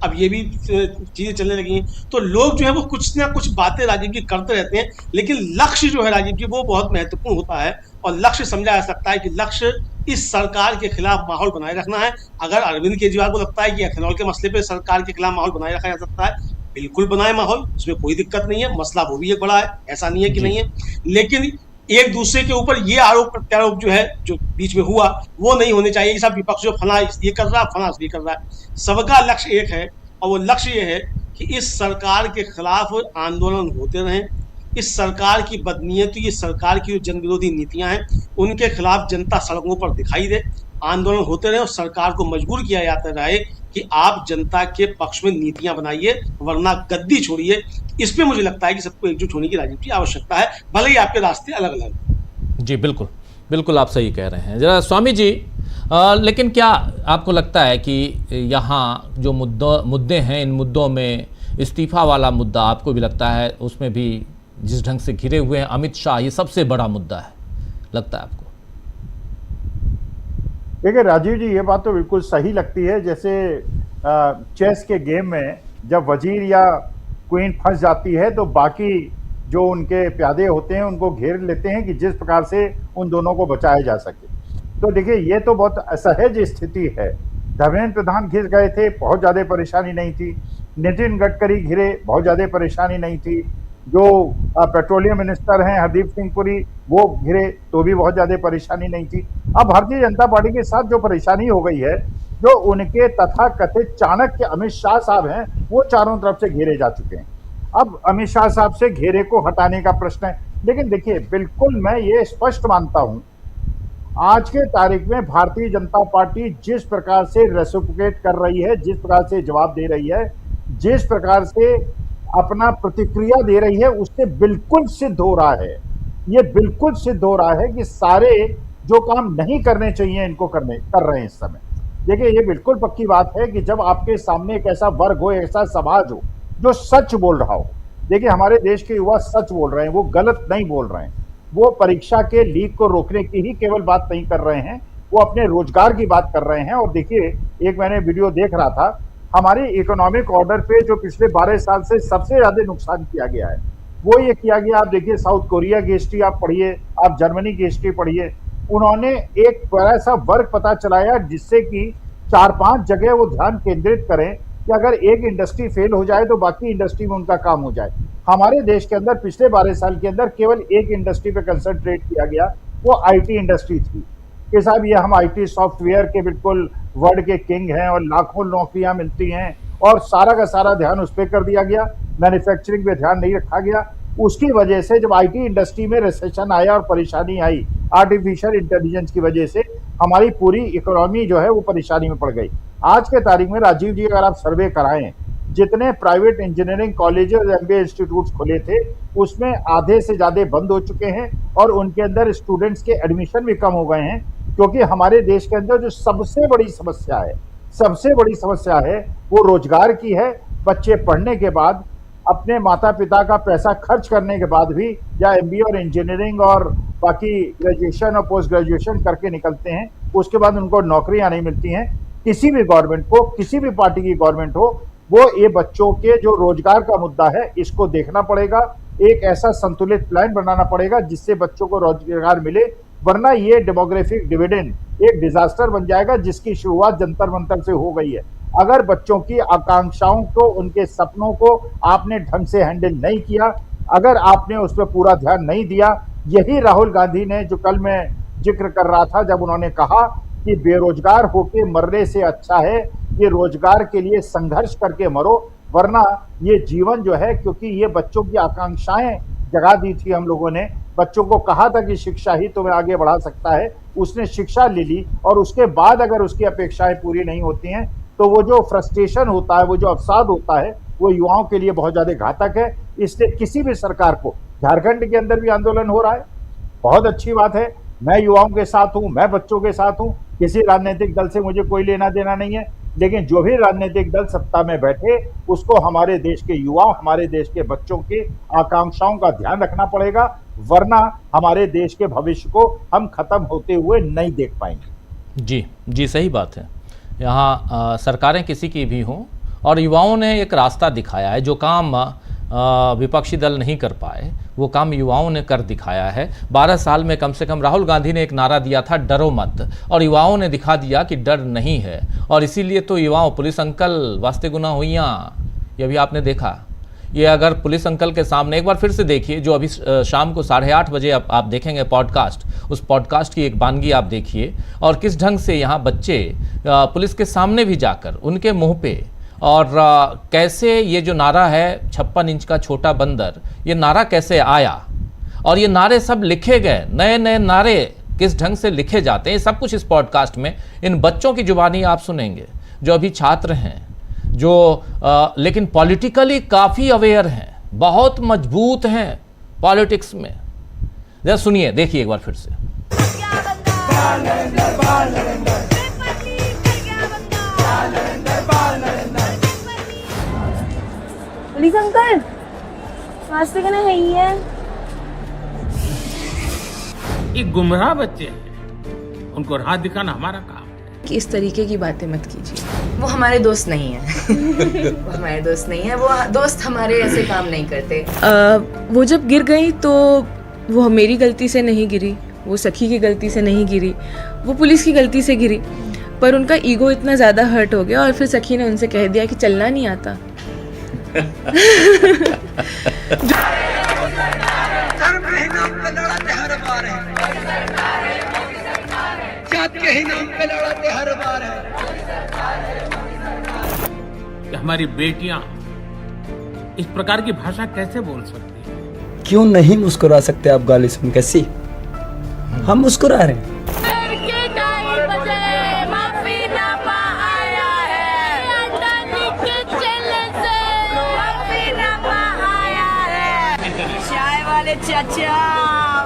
अब ये भी चीजें चलने लगी हैं। तो लोग जो है वो कुछ ना कुछ बातें राजीव जी करते रहते हैं, लेकिन लक्ष्य जो है राजीव जी वो बहुत महत्वपूर्ण होता है। और लक्ष्य समझा जा सकता है कि लक्ष्य इस सरकार के खिलाफ माहौल बनाए रखना है। अगर अरविंद केजरीवाल को लगता है कि एथेनॉल के मसले पे सरकार के खिलाफ माहौल बनाए रखा जा सकता है, बिल्कुल बनाए माहौल, उसमें कोई दिक्कत नहीं है। मसला वो भी एक बड़ा है, ऐसा नहीं है कि नहीं है, लेकिन एक दूसरे के ऊपर ये आरोप प्रत्यारोप जो है जो बीच में हुआ वो नहीं होने चाहिए कि सब विपक्ष जो फला ये कर रहा है, फला ये कर रहा है। सबका लक्ष्य एक है, और वो लक्ष्य ये है कि इस सरकार के खिलाफ आंदोलन होते रहें। इस सरकार की बदनीयती, इस सरकार की जो जन विरोधी नीतियां हैं उनके खिलाफ जनता सड़कों पर दिखाई दे, आंदोलन होते रहे और सरकार को मजबूर किया जाता रहे कि आप जनता के पक्ष में नीतियां बनाइए, वरना गद्दी छोड़िए। इस पे मुझे लगता है कि सबको एकजुट होने की राजीव जी आवश्यकता है, भले ही आपके रास्ते अलग अलग। जी बिल्कुल बिल्कुल, आप सही कह रहे हैं। जरा स्वामी जी, लेकिन क्या आपको लगता है कि यहाँ जो मुद्दे हैं, इन मुद्दों में इस्तीफा वाला मुद्दा आपको भी लगता है उसमें भी जिस ढंग से घिरे हुए हैं अमित शाह, ये सबसे बड़ा मुद्दा है लगता है आपको? देखिए राजीव जी, ये बात तो बिल्कुल सही लगती है। जैसे चेस के गेम में जब वजीर या क्वीन फंस जाती है तो बाकी जो उनके प्यादे होते हैं उनको घेर लेते हैं कि जिस प्रकार से उन दोनों को बचाया जा सके। तो देखिए ये तो बहुत असहज स्थिति है। धर्मेंद्र प्रधान घिर गए थे, बहुत ज़्यादा परेशानी नहीं थी। नितिन गडकरी घिरे, बहुत ज़्यादा परेशानी नहीं थी। जो पेट्रोलियम मिनिस्टर हैं हरदीप सिंह पुरी, वो घिरे तो भी बहुत ज़्यादा परेशानी नहीं थी। अब भारतीय जनता पार्टी के साथ जो परेशानी हो गई है, जो उनके तथाकथित चाणक्य अमित शाह साहब हैं, वो चारों तरफ से घेरे जा चुके हैं। अब अमित शाह साहब से घेरे को हटाने का प्रश्न है। लेकिन देखिए, बिल्कुल मैं ये स्पष्ट मानता हूं, आज के तारीख में भारतीय जनता पार्टी जिस प्रकार से रेसिप्रोकेट कर रही है, जिस प्रकार से जवाब दे रही है, जिस प्रकार से अपना प्रतिक्रिया दे रही है, उससे बिल्कुल सिद्ध हो रहा है, ये बिल्कुल सिद्ध हो रहा है कि सारे जो काम नहीं करने चाहिए इनको कर रहे हैं इस समय। देखिए, ये बिल्कुल पक्की बात है कि जब आपके सामने एक ऐसा वर्ग हो, ऐसा समाज हो जो सच बोल रहा हो। देखिए, हमारे देश के युवा सच बोल रहे हैं, वो गलत नहीं बोल रहे हैं। वो परीक्षा के लीक को रोकने की ही केवल बात नहीं कर रहे हैं, वो अपने रोजगार की बात कर रहे हैं। और देखिए, एक मैंने वीडियो देख रहा था, हमारे इकोनॉमिक ऑर्डर पे जो पिछले 12 साल से सबसे ज्यादा नुकसान किया गया है वो ये किया गया। आप देखिए साउथ कोरिया की हिस्ट्री आप पढ़िए, आप जर्मनी की हिस्ट्री पढ़िए, उन्होंने एक बड़ा सा वर्ग पता चलाया जिससे कि 4-5 जगह वो ध्यान केंद्रित करें कि अगर एक इंडस्ट्री फेल हो जाए तो बाकी इंडस्ट्री में उनका काम हो जाए। हमारे देश के अंदर पिछले 12 साल के अंदर केवल एक इंडस्ट्री पे कंसंट्रेट किया गया, वो आईटी इंडस्ट्री थी कि साहब ये हम आईटी सॉफ्टवेयर के बिल्कुल वर्ल्ड के किंग हैं और लाखों नौकरियां मिलती हैं और सारा का सारा ध्यान उस पर कर दिया गया, मैन्युफैक्चरिंग पे ध्यान नहीं रखा गया। उसकी वजह से जब आईटी इंडस्ट्री में रिसेशन आया और परेशानी आई आर्टिफिशियल इंटेलिजेंस की वजह से, हमारी पूरी इकोनॉमी जो है वो परेशानी में पड़ गई। आज के तारीख में राजीव जी अगर आप सर्वे कराएं, जितने private engineering colleges MBA institutes खुले थे उसमें आधे से ज्यादा बंद हो चुके हैं और उनके अंदर स्टूडेंट्स के एडमिशन भी कम हो गए हैं, क्योंकि हमारे देश के अंदर जो सबसे बड़ी समस्या है वो रोजगार की है। बच्चे पढ़ने के बाद अपने माता पिता का पैसा खर्च करने के बाद भी या एमबीए और इंजीनियरिंग और बाकी ग्रेजुएशन और पोस्ट ग्रेजुएशन करके निकलते हैं, उसके बाद उनको नौकरियां नहीं मिलती हैं। किसी भी गवर्नमेंट को, किसी भी पार्टी की गवर्नमेंट हो, वो ये बच्चों के जो रोजगार का मुद्दा है इसको देखना पड़ेगा, एक ऐसा संतुलित प्लान बनाना पड़ेगा जिससे बच्चों को रोजगार मिले, वरना ये डेमोग्राफिक डिविडेंड एक डिजास्टर बन जाएगा जिसकी शुरुआत जंतर मंतर से हो गई है। अगर बच्चों की आकांक्षाओं को, उनके सपनों को आपने ढंग से हैंडल नहीं किया, अगर आपने उस पर पूरा ध्यान नहीं दिया, यही राहुल गांधी ने जो कल मैं जिक्र कर रहा था जब उन्होंने कहा कि बेरोजगार होके मरने से अच्छा है ये रोजगार के लिए संघर्ष करके मरो, वरना ये जीवन जो है, क्योंकि ये बच्चों की आकांक्षाएं जगा दी थी हम लोगों ने, बच्चों को कहा था कि शिक्षा ही तुम्हें आगे बढ़ा सकता है, उसने शिक्षा ले ली और उसके बाद अगर उसकी अपेक्षाएं पूरी नहीं होती हैं तो वो जो फ्रस्ट्रेशन होता है, वो जो अवसाद होता है, वो युवाओं के लिए बहुत ज्यादा घातक है। इसलिए किसी भी सरकार को, झारखंड के अंदर भी आंदोलन हो रहा है, बहुत अच्छी बात है, मैं युवाओं के साथ हूं, मैं बच्चों के साथ हूं, किसी राजनीतिक दल से मुझे कोई लेना देना नहीं है, लेकिन जो भी राजनीतिक दल सत्ता में बैठे उसको हमारे देश के युवाओं, हमारे देश के बच्चों की आकांक्षाओं का ध्यान रखना पड़ेगा, वरना हमारे देश के भविष्य को हम खत्म होते हुए नहीं देख पाएंगे। जी सही बात है। यहाँ सरकारें किसी की भी हों और युवाओं ने एक रास्ता दिखाया है, जो काम विपक्षी दल नहीं कर पाए वो काम युवाओं ने कर दिखाया है। 12 साल में कम से कम राहुल गांधी ने एक नारा दिया था, डरो मत, और युवाओं ने दिखा दिया कि डर नहीं है। और इसीलिए तो युवाओं, पुलिस अंकल वास्ते गुना हुइयाँ, ये भी आपने देखा। ये अगर पुलिस अंकल के सामने एक बार फिर से देखिए, जो अभी शाम को 8:30 बजे आप देखेंगे पॉडकास्ट, उस पॉडकास्ट की एक वानगी आप देखिए और किस ढंग से यहाँ बच्चे पुलिस के सामने भी जाकर उनके मुंह पे, और कैसे ये जो नारा है 56 इंच का छोटा बंदर, ये नारा कैसे आया और ये नारे सब लिखे गए, नए नए नारे किस ढंग से लिखे जाते हैं, सब कुछ इस पॉडकास्ट में इन बच्चों की जुबानी आप सुनेंगे जो अभी छात्र हैं, जो लेकिन पॉलिटिकली काफ़ी अवेयर हैं, बहुत मजबूत हैं पॉलिटिक्स में। जरा सुनिए, देखिए एक बार फिर से। पुलिस अंकल वास्ते कहना है ही है। ये गुमराह बच्चे हैं, उनको राह दिखाना हमारा काम है। कि इस तरीके की बातें मत कीजिए। वो हमारे दोस्त नहीं है। वो हमारे दोस्त नहीं है, वो दोस्त हमारे ऐसे काम नहीं करते। वो जब गिर गई तो वो मेरी गलती से नहीं गिरी, वो सखी की गलती से नहीं गिरी, वो पुलिस की गलती से गिरी, पर उनका ईगो इतना ज़्यादा हर्ट हो गया और फिर सखी ने उनसे कह दिया कि चलना नहीं आता। हमारी बेटियां इस प्रकार की भाषा कैसे बोल सकती हैं? क्यों नहीं मुस्कुरा सकते आप गाली सुन? कैसी हम मुस्कुरा रहे हैं। चाचा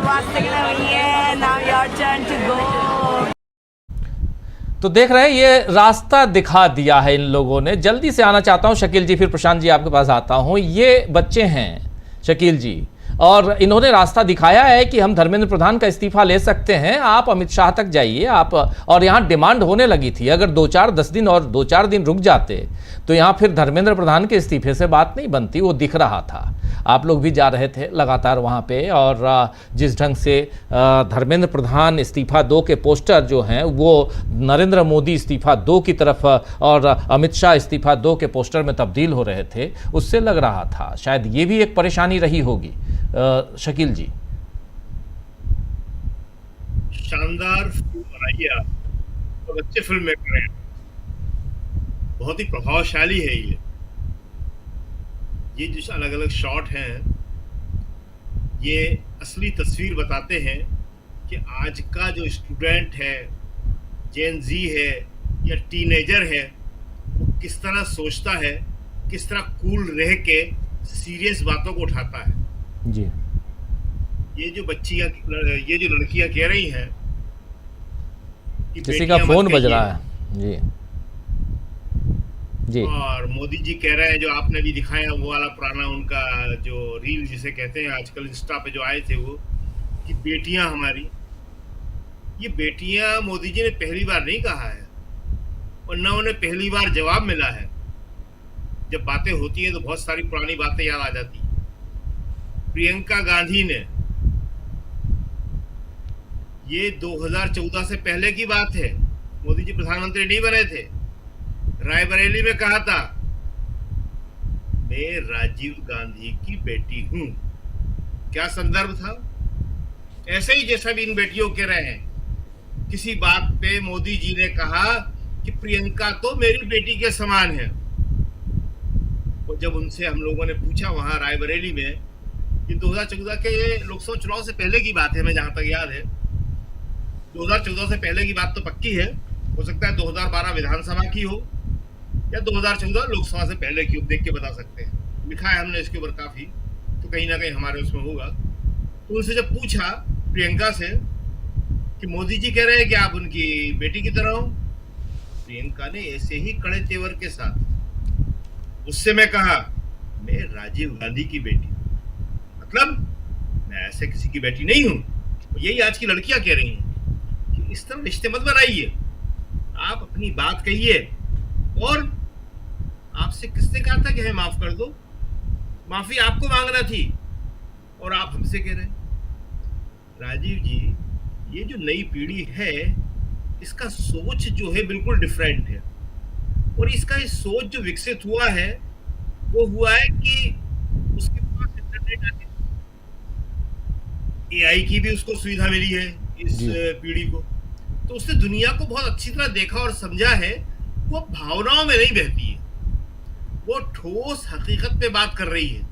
वास्ते के लिए now your turn to go. तो देख रहे हैं, ये रास्ता दिखा दिया है इन लोगों ने। जल्दी से आना चाहता हूं शकील जी, फिर प्रशांत जी आपके पास आता हूं। ये बच्चे हैं शकील जी, और इन्होंने रास्ता दिखाया है कि हम धर्मेंद्र प्रधान का इस्तीफा ले सकते हैं, आप अमित शाह तक जाइए आप। और यहाँ डिमांड होने लगी थी, अगर 10 दिन और 2-4 दिन रुक जाते तो यहाँ फिर धर्मेंद्र प्रधान के इस्तीफे से बात नहीं बनती, वो दिख रहा था। आप लोग भी जा रहे थे लगातार वहाँ पे, और जिस ढंग से धर्मेंद्र प्रधान इस्तीफा दो के पोस्टर जो हैं वो नरेंद्र मोदी इस्तीफा दो की तरफ और अमित शाह इस्तीफा दो के पोस्टर में तब्दील हो रहे थे, उससे लग रहा था शायद ये भी एक परेशानी रही होगी। शकील जी, शानदार फिल्म बनाई है, और अच्छे फिल्म मेकर हैं, बहुत ही प्रभावशाली है ये जो अलग अलग शॉट हैं ये असली तस्वीर बताते हैं कि आज का जो स्टूडेंट है, जेन जी है या टीनेजर है, वो किस तरह सोचता है, किस तरह कूल रह के सीरियस बातों को उठाता है। जी, ये जो लड़कियां कह रही हैं कि किसी का फोन बज रहा है। जी जी, और मोदी जी कह रहे हैं, जो आपने भी दिखाया वो वाला पुराना उनका जो रील जिसे कहते हैं आजकल इंस्टा पे जो आए थे वो, कि बेटियां हमारी, ये बेटियां मोदी जी ने पहली बार नहीं कहा है और न उन्हें पहली बार जवाब मिला है। जब बातें होती है तो बहुत सारी पुरानी बातें याद आ जाती। प्रियंका गांधी ने, ये 2014 से पहले की बात है, मोदी जी प्रधानमंत्री नहीं बने थे, रायबरेली में कहा था मैं राजीव गांधी की बेटी हूं। क्या संदर्भ था? ऐसे ही जैसा भी इन बेटियों कह रहे हैं, किसी बात पे मोदी जी ने कहा कि प्रियंका तो मेरी बेटी के समान है। और जब उनसे हम लोगों ने पूछा वहां रायबरेली में, कि 2014 के लोकसभा चुनाव से पहले की बात है, मैं जहां तक याद है 2014 से पहले की बात तो पक्की है, हो सकता है 2012 विधानसभा की हो या 2014 लोकसभा से पहले की, देख के बता सकते हैं, लिखा है हमने इसके ऊपर काफी, तो कहीं ना कहीं हमारे उसमें होगा। तो उनसे जब पूछा प्रियंका से कि मोदी जी कह रहे हैं कि आप उनकी बेटी की तरह हो, प्रियंका ने ऐसे ही कड़े तेवर के साथ उससे मैं कहा मैं राजीव गांधी की बेटी, मतलब मैं ऐसे किसी की बेटी नहीं हूं। यही आज की लड़कियां कह रही हैं कि इस तरह रिश्ते मत बनाइए, आप अपनी बात कहिए। और आपसे किसने कहा था कि हमें माफ कर दो? माफी आपको मांगना थी और आप हमसे कह रहे हैं। राजीव जी, ये जो नई पीढ़ी है इसका सोच जो है बिल्कुल डिफरेंट है, और इसका ये सोच जो विकसित हुआ है वो हुआ है कि उसके पास इंटरनेट आने, एआई की भी उसको सुविधा मिली है इस पीढ़ी को, तो उसने दुनिया को बहुत अच्छी तरह देखा और समझा है। वो भावनाओं में नहीं बहती है, वो ठोस हकीकत पे बात कर रही है।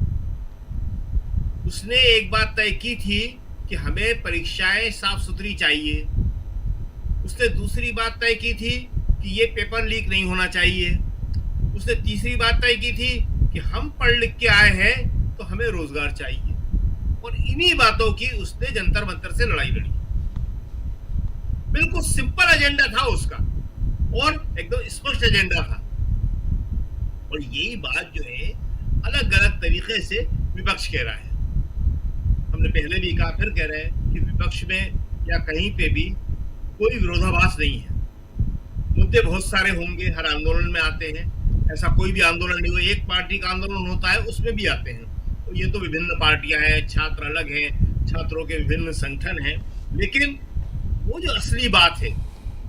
उसने एक बात तय की थी कि हमें परीक्षाएं साफ सुथरी चाहिए। उसने दूसरी बात तय की थी कि ये पेपर लीक नहीं होना चाहिए। उसने तीसरी बात तय की थी कि हम पढ़ लिख के आए हैं तो हमें रोजगार चाहिए। और इन्हीं बातों की उसने जंतर मंतर से लड़ाई लड़ी। बिल्कुल सिंपल एजेंडा था उसका और एकदम स्पष्ट एजेंडा था। और यही बात जो है अलग अलग तरीके से विपक्ष कह रहा है। हमने पहले भी कहा, फिर कह रहे हैं कि विपक्ष में या कहीं पे भी कोई विरोधाभास नहीं है। मुद्दे बहुत सारे होंगे, हर आंदोलन में आते हैं, ऐसा कोई भी आंदोलन नहीं हुआ एक पार्टी का आंदोलन होता है उसमें भी आते हैं। तो ये तो विभिन्न पार्टियां हैं, छात्र अलग हैं, छात्रों के विभिन्न संगठन हैं, लेकिन वो जो असली बात है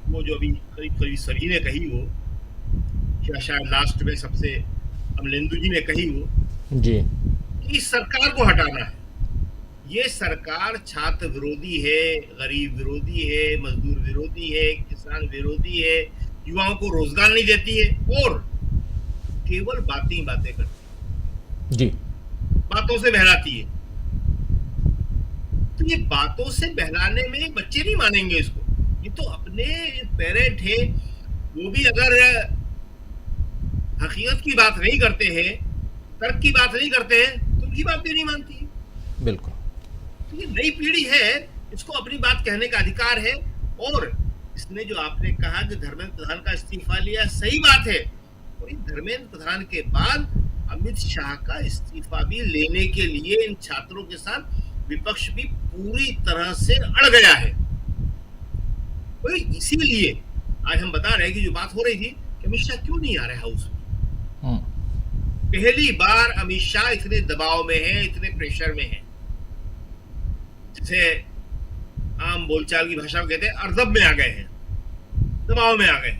वो जो अभी करीब सभी ने कही, वो क्या शायद लास्ट में सबसे अमलेंदु जी ने कही, वो जी कि इस सरकार को हटाना है। ये सरकार छात्र विरोधी है, गरीब विरोधी है, मजदूर विरोधी है, किसान विरोधी है, युवाओं को रोजगार नहीं देती है और केवल बातें करती है, जी बातों से बहलाती है। तो ये बातों से बहलाने में बच्चे नहीं मानेंगे इसको। ये तो अपने पेरेंट है, वो भी अगर हकीकत की बात नहीं करते हैं, तर्क की बात नहीं करते हैं, तो उनकी बात भी नहीं मानती है। बिल्कुल। तो ये नई पीढ़ी है, इसको अपनी बात कहने का अधिकार है। और इसने जो आपने कहा कि धर्मेंद्र प्रधान का इस्तीफा लिया, सही बात है। और धर्मेंद्र प्रधान के बाद अमित शाह का इस्तीफा भी लेने के लिए इन छात्रों के साथ विपक्ष भी पूरी तरह से अड़ गया है। तो इसीलिए आज हम बता रहे हैं कि जो बात हो रही थी कि अमित शाह क्यों नहीं आ रहे हाउस में। पहली बार अमित शाह इतने दबाव में है, इतने प्रेशर में है, जिसे आम बोलचाल की भाषा में कहते हैं अर्दब में आ गए हैं, दबाव में आ गए।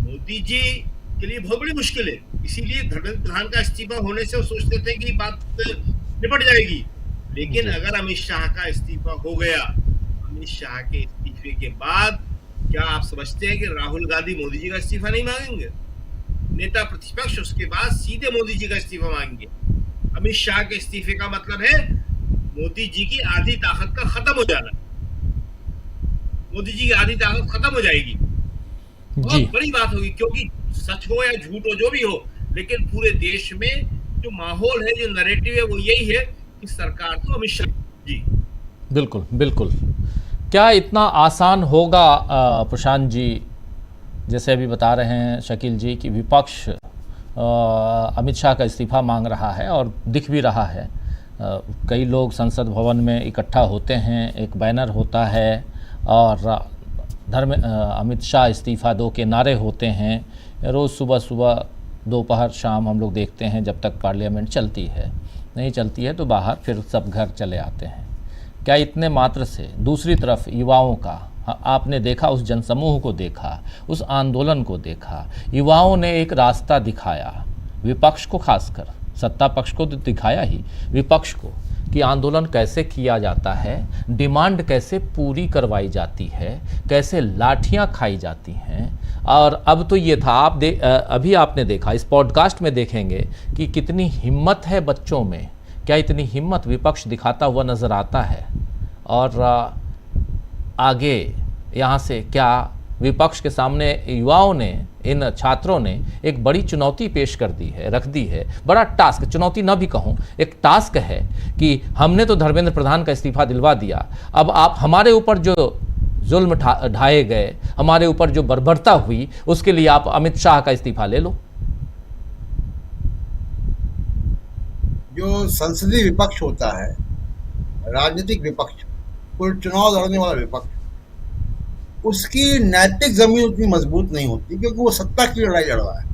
मोदी जी के लिए बहुत बड़ी मुश्किल है, इसीलिए धर्मेंद्र प्रधान का इस्तीफा होने से वो सोचते थे कि बात निपट जाएगी। लेकिन अगर अमित शाह का इस्तीफा हो गया, अमित शाह के इस्तीफे के बाद क्या आप समझते हैं कि राहुल गांधी मोदी जी का इस्तीफा नहीं मांगेंगे? नेता प्रतिपक्ष उसके बाद सीधे मोदी जी का इस्तीफा मांगेंगे। अमित शाह के इस्तीफे का मतलब है मोदी जी की आधी ताकत का खत्म हो जाना। मोदी जी की आधी ताकत खत्म हो जाएगी। बहुत बड़ी बात होगी, क्योंकि सच हो या झूठ हो, जो भी हो, लेकिन पूरे देश में जो माहौल है, जो नैरेटिव है, वो यही है कि सरकार तो अमित शाह जी। बिल्कुल बिल्कुल। क्या इतना आसान होगा प्रशांत जी, जैसे अभी बता रहे हैं शकील जी, कि विपक्ष अमित शाह का इस्तीफा मांग रहा है और दिख भी रहा है। कई लोग संसद भवन में इकट्ठा होते हैं, एक बैनर होता है और अमित शाह इस्तीफा दो के नारे होते हैं। रोज़ सुबह सुबह, दोपहर, शाम हम लोग देखते हैं, जब तक पार्लियामेंट चलती है। नहीं चलती है तो बाहर फिर सब घर चले आते हैं। क्या इतने मात्र से दूसरी तरफ युवाओं का आपने देखा, उस जनसमूह को देखा, उस आंदोलन को देखा, युवाओं ने एक रास्ता दिखाया, विपक्ष को खासकर, सत्ता पक्ष को तो दिखाया ही, विपक्ष को, कि आंदोलन कैसे किया जाता है, डिमांड कैसे पूरी करवाई जाती है, कैसे लाठियां खाई जाती हैं। और अब तो ये था, अभी आपने देखा, इस पॉडकास्ट में देखेंगे कि कितनी हिम्मत है बच्चों में, क्या इतनी हिम्मत विपक्ष दिखाता हुआ नज़र आता है। और आगे यहाँ से क्या विपक्ष के सामने युवाओं ने, इन छात्रों ने एक बड़ी चुनौती पेश कर दी है, रख दी है। बड़ा टास्क, चुनौती ना भी कहूँ, एक टास्क है कि हमने तो धर्मेंद्र प्रधान का इस्तीफा दिलवा दिया, अब आप हमारे ऊपर जो जुल्म ढाए गए, हमारे ऊपर जो बर्बरता हुई, उसके लिए आप अमित शाह का इस्तीफा ले लो। जो संसदीय विपक्ष होता है, राजनीतिक विपक्ष, कोई चुनाव लड़ने वाला विपक्ष, उसकी नैतिक जमीन उतनी मजबूत नहीं होती, क्योंकि वो सत्ता की लड़ाई लड़ रहा है।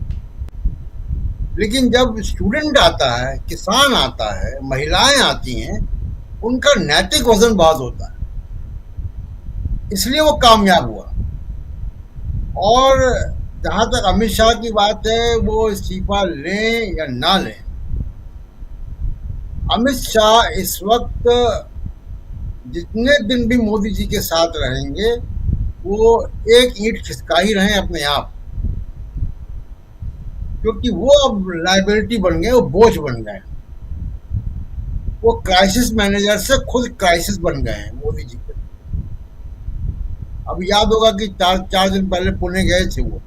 लेकिन जब स्टूडेंट आता है, किसान आता है, महिलाएं आती हैं, उनका नैतिक वजन बहुत होता है, इसलिए वो कामयाब हुआ। और जहां तक अमित शाह की बात है, वो इस्तीफा लें या ना लें, अमित शाह इस वक्त जितने दिन भी मोदी जी के साथ रहेंगे, वो एक ईंट खिसका ही रहे अपने आप, क्योंकि वो अब लायबिलिटी बन गए, वो बोझ बन गए, वो क्राइसिस मैनेजर से खुद क्राइसिस बन गए हैं मोदी जी के। अब याद होगा कि चार दिन पहले पुणे गए थे वो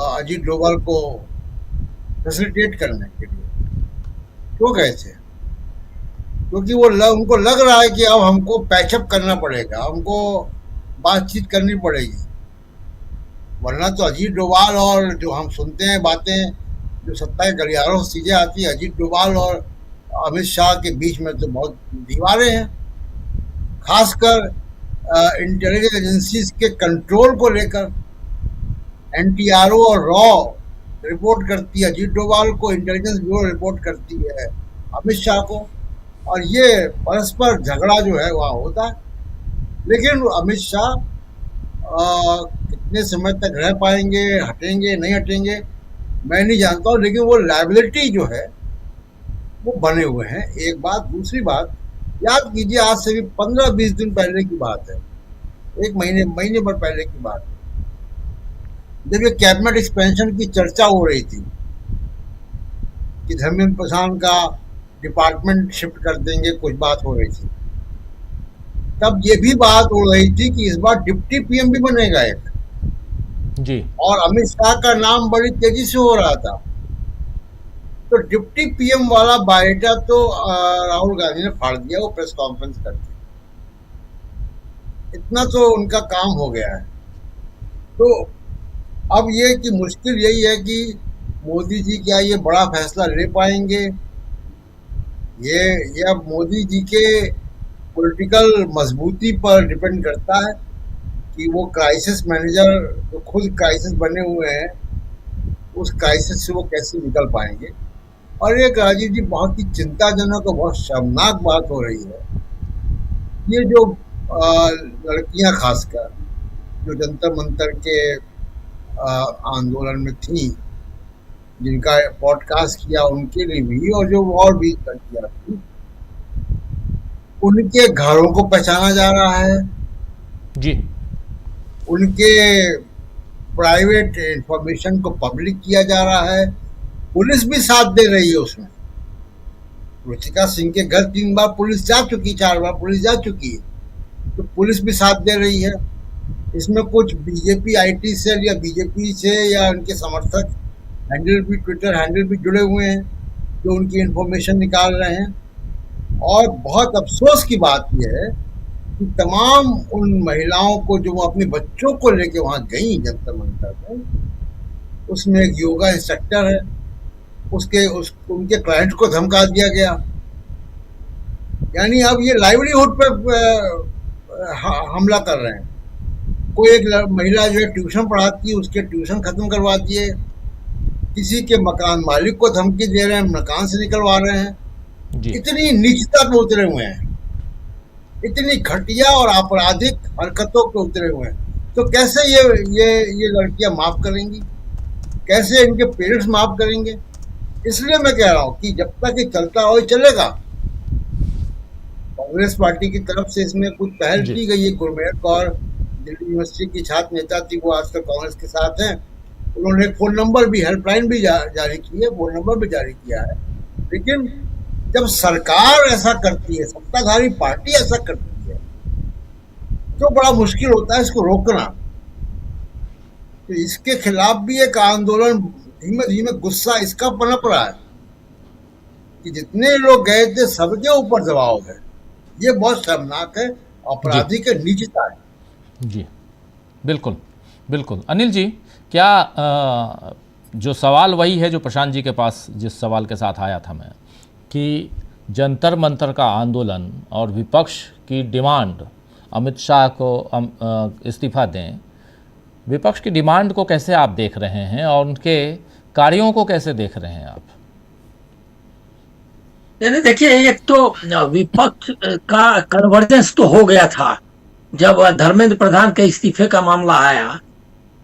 अजीत डोभाल को फैसिलिटेट करने के लिए। क्यों गए थे? क्योंकि वो उनको लग रहा है कि अब हमको पैचअप करना पड़ेगा, हमको बातचीत करनी पड़ेगी, वरना तो अजीत डोभाल और जो हम सुनते हैं बातें, जो सत्ता के गलियारों से चीजें आती है, अजीत डोभाल और अमित शाह के बीच में तो बहुत दीवारें हैं, खासकर इंटेलिजेंस एजेंसीज के कंट्रोल को लेकर। एनटीआरओ और रॉ रिपोर्ट करती है अजीत डोभाल को, इंटेलिजेंस ब्यूरो रिपोर्ट करती है अमित शाह को, और ये परस्पर झगड़ा जो है वहाँ होता है। लेकिन अमित शाह कितने समय तक रह पाएंगे, हटेंगे नहीं हटेंगे, मैं नहीं जानता हूँ, लेकिन वो लायबिलिटी जो है वो बने हुए हैं। एक बात। दूसरी बात, याद कीजिए, आज से भी 15-20 दिन पहले की बात है, एक महीने भर पहले की बात है, जब ये कैबिनेट एक्सपेंशन की चर्चा हो रही थी कि धर्मेंद्र प्रधान का डिपार्टमेंट शिफ्ट कर देंगे, कुछ बात हो रही थी, तब ये भी बात हो रही थी कि इस बार डिप्टी पीएम भी बनेगा एक जी, और अमित शाह का नाम बड़ी तेजी से हो रहा था। तो डिप्टी पीएम वाला बायोडाटा तो राहुल गांधी ने फाड़ दिया, वो प्रेस कॉन्फ्रेंस करके, इतना तो उनका काम हो गया है। तो अब ये कि मुश्किल यही है कि मोदी जी क्या ये बड़ा फैसला ले पाएंगे। ये अब मोदी जी के पॉलिटिकल मजबूती पर डिपेंड करता है कि वो क्राइसिस मैनेजर जो खुद क्राइसिस बने हुए हैं उस क्राइसिस से वो कैसे निकल पाएंगे। और एक राजीव जी बहुत ही चिंताजनक और बहुत शर्मनाक बात हो रही है, ये जो लड़कियां खासकर जो जंतर मंतर के आंदोलन में थी, जिनका पॉडकास्ट किया उनके लिए भी और जो और भी लड़कियां थी, उनके घरों को पहचाना जा रहा है जी, उनके प्राइवेट इंफॉर्मेशन को पब्लिक किया जा रहा है। पुलिस भी साथ दे रही है उसमें। रुचिका सिंह के घर 3 बार पुलिस जा चुकी, 4 बार पुलिस जा चुकी है, तो पुलिस भी साथ दे रही है। इसमें कुछ बीजेपी आईटी सेल या बीजेपी से या उनके समर्थक हैंडल भी, ट्विटर हैंडल भी जुड़े हुए हैं जो उनकी इंफॉर्मेशन निकाल रहे हैं। और बहुत अफसोस की बात यह है कि तमाम उन महिलाओं को जो अपने बच्चों को लेके वहां गई जंतर मंतर में, उसमें एक योगा इंस्ट्रक्टर है, उनके क्लाइंट को धमका दिया गया। यानी अब ये लाइवलीहुड पे हमला कर रहे हैं। कोई एक महिला जो है ट्यूशन पढ़ाती है, उसके ट्यूशन खत्म करवा दिए, किसी के मकान मालिक को धमकी दे रहे हैं, मकान से निकलवा रहे हैं। इतनी नीचता पे उतरे हुए हैं, इतनी घटिया और आपराधिक हरकतों पे उतरे हुए हैं। तो कैसे ये लड़कियां माफ करेंगी, कैसे इनके पेरेंट्स माफ करेंगे? इसलिए मैं कह रहा हूं कि जब तक ये चलता हो चलेगा। कांग्रेस पार्टी की तरफ से इसमें कुछ पहल की गई है। गुरमेहर कौर दिल्ली यूनिवर्सिटी की छात्र नेता थी, वो आजकल कांग्रेस के साथ हैं। उन्होंने एक फोन नंबर भी, हेल्पलाइन भी जारी की है, फोन नंबर भी जारी किया है। लेकिन जब सरकार ऐसा करती है, सत्ताधारी पार्टी ऐसा करती है, तो बड़ा मुश्किल होता है इसको रोकना। तो इसके खिलाफ भी एक आंदोलन धीमे धीमे गुस्सा इसका पनप रहा है कि जितने लोग गए थे सबके ऊपर दबाव है। ये बहुत शर्मनाक है, अपराधी के नीचता है। जी बिल्कुल बिल्कुल। अनिल जी, क्या जो सवाल वही है जो प्रशांत जी के पास जिस सवाल के साथ आया था मैं, कि जंतर मंतर का आंदोलन और विपक्ष की डिमांड अमित शाह को इस्तीफा दें, विपक्ष की डिमांड को कैसे आप देख रहे हैं और उनके कार्यों को कैसे देख रहे हैं आप? नहीं, देखिए, एक तो विपक्ष का कन्वर्जेंस तो हो गया था जब धर्मेंद्र प्रधान के इस्तीफे का मामला आया,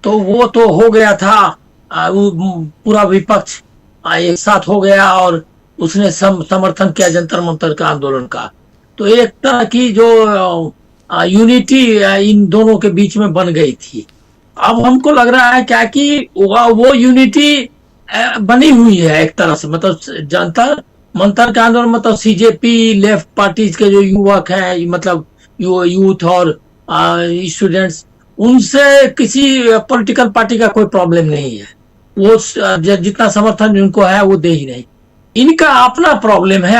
तो वो तो हो गया था। पूरा विपक्ष एक साथ हो गया और उसने समर्थन किया जंतर मंतर का आंदोलन का। तो एक तरह की जो यूनिटी इन दोनों के बीच में बन गई थी। अब हमको लग रहा है क्या कि वो यूनिटी बनी हुई है एक तरह से, मतलब जंतर मंतर का आंदोलन, मतलब सीजेपी लेफ्ट पार्टीज के जो युवक हैं, मतलब यूथ और स्टूडेंट्स, उनसे किसी पॉलिटिकल पार्टी का कोई प्रॉब्लम नहीं है। वो जितना समर्थन उनको है वो दे ही नहीं। इनका अपना प्रॉब्लम है,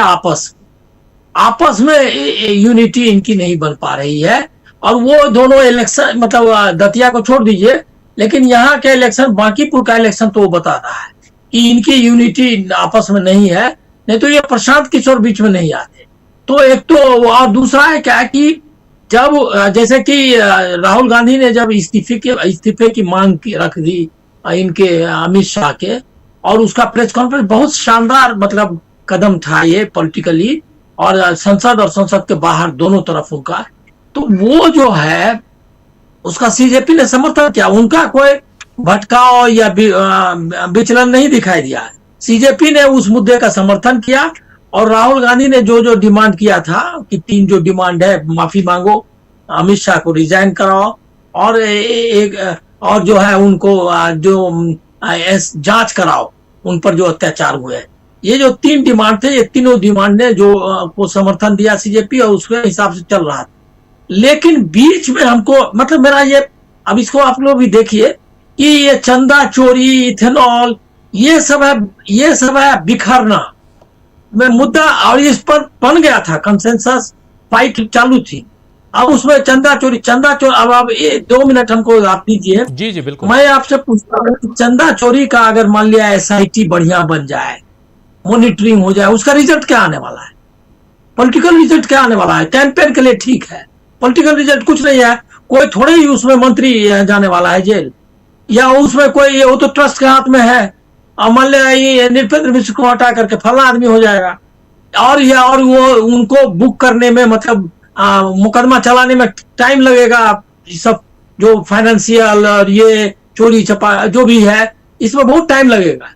आपस में यूनिटी इनकी नहीं बन पा रही है। और वो दोनों इलेक्शन, मतलब दतिया को छोड़ दीजिए, लेकिन यहाँ के इलेक्शन, बांकीपुर का इलेक्शन तो वो बता रहा है कि इनकी यूनिटी आपस में नहीं है, नहीं तो ये प्रशांत किशोर बीच में नहीं आते। तो एक तो, और दूसरा है क्या कि जब जैसे कि राहुल गांधी ने जब इस्तीफे की मांग रख दी इनके अमित शाह के, और उसका प्रेस कॉन्फ्रेंस बहुत शानदार मतलब कदम था ये पॉलिटिकली, और संसद के बाहर दोनों तरफ उनका, तो वो जो है उसका सीजेपी ने समर्थन किया। उनका कोई भटकाव या विचलन नहीं दिखाई दिया। सीजेपी ने उस मुद्दे का समर्थन किया, और राहुल गांधी ने जो डिमांड किया था कि 3 जो डिमांड है, माफी मांगो, अमित शाह को रिजाइन कराओ, और जो है उनको जो जांच कराओ उन पर जो अत्याचार हुए, ये जो 3 डिमांड थे, ये तीनों डिमांड ने जो को समर्थन दिया सीजेपी, और उसके हिसाब से चल रहा था। लेकिन बीच में हमको, मतलब मेरा ये, अब इसको आप लोग भी देखिए कि ये चंदा चोरी, इथेनॉल, ये सब है बिखरना में मुद्दा, और इस पर बन गया था कंसेंसस, फाइट चालू थी। अब उसमें चंदा चोरी अब आप 2 मिनट हमको आप दीजिए। जी जी बिल्कुल। मैं आपसे पूछता हूँ कि चंदा चोरी का अगर मान लिया SIT बढ़िया बन जाए, मॉनिटरिंग हो जाए, उसका रिजल्ट क्या आने वाला है? पॉलिटिकल रिजल्ट क्या आने वाला है? कैंपेन के लिए ठीक है, पॉलिटिकल रिजल्ट कुछ नहीं है। कोई थोड़े ही उसमें मंत्री जाने वाला है जेल, या उसमें कोई, वो तो ट्रस्ट के हाथ में है। और मान लिया ये नृपेंद्र मिश्र को हटा करके फला आदमी हो जाएगा, और वो उनको बुक करने में, मतलब मुकदमा चलाने में टाइम लगेगा। ये सब जो फाइनेंशियल और ये चोरी छपा जो भी है, इसमें बहुत टाइम लगेगा।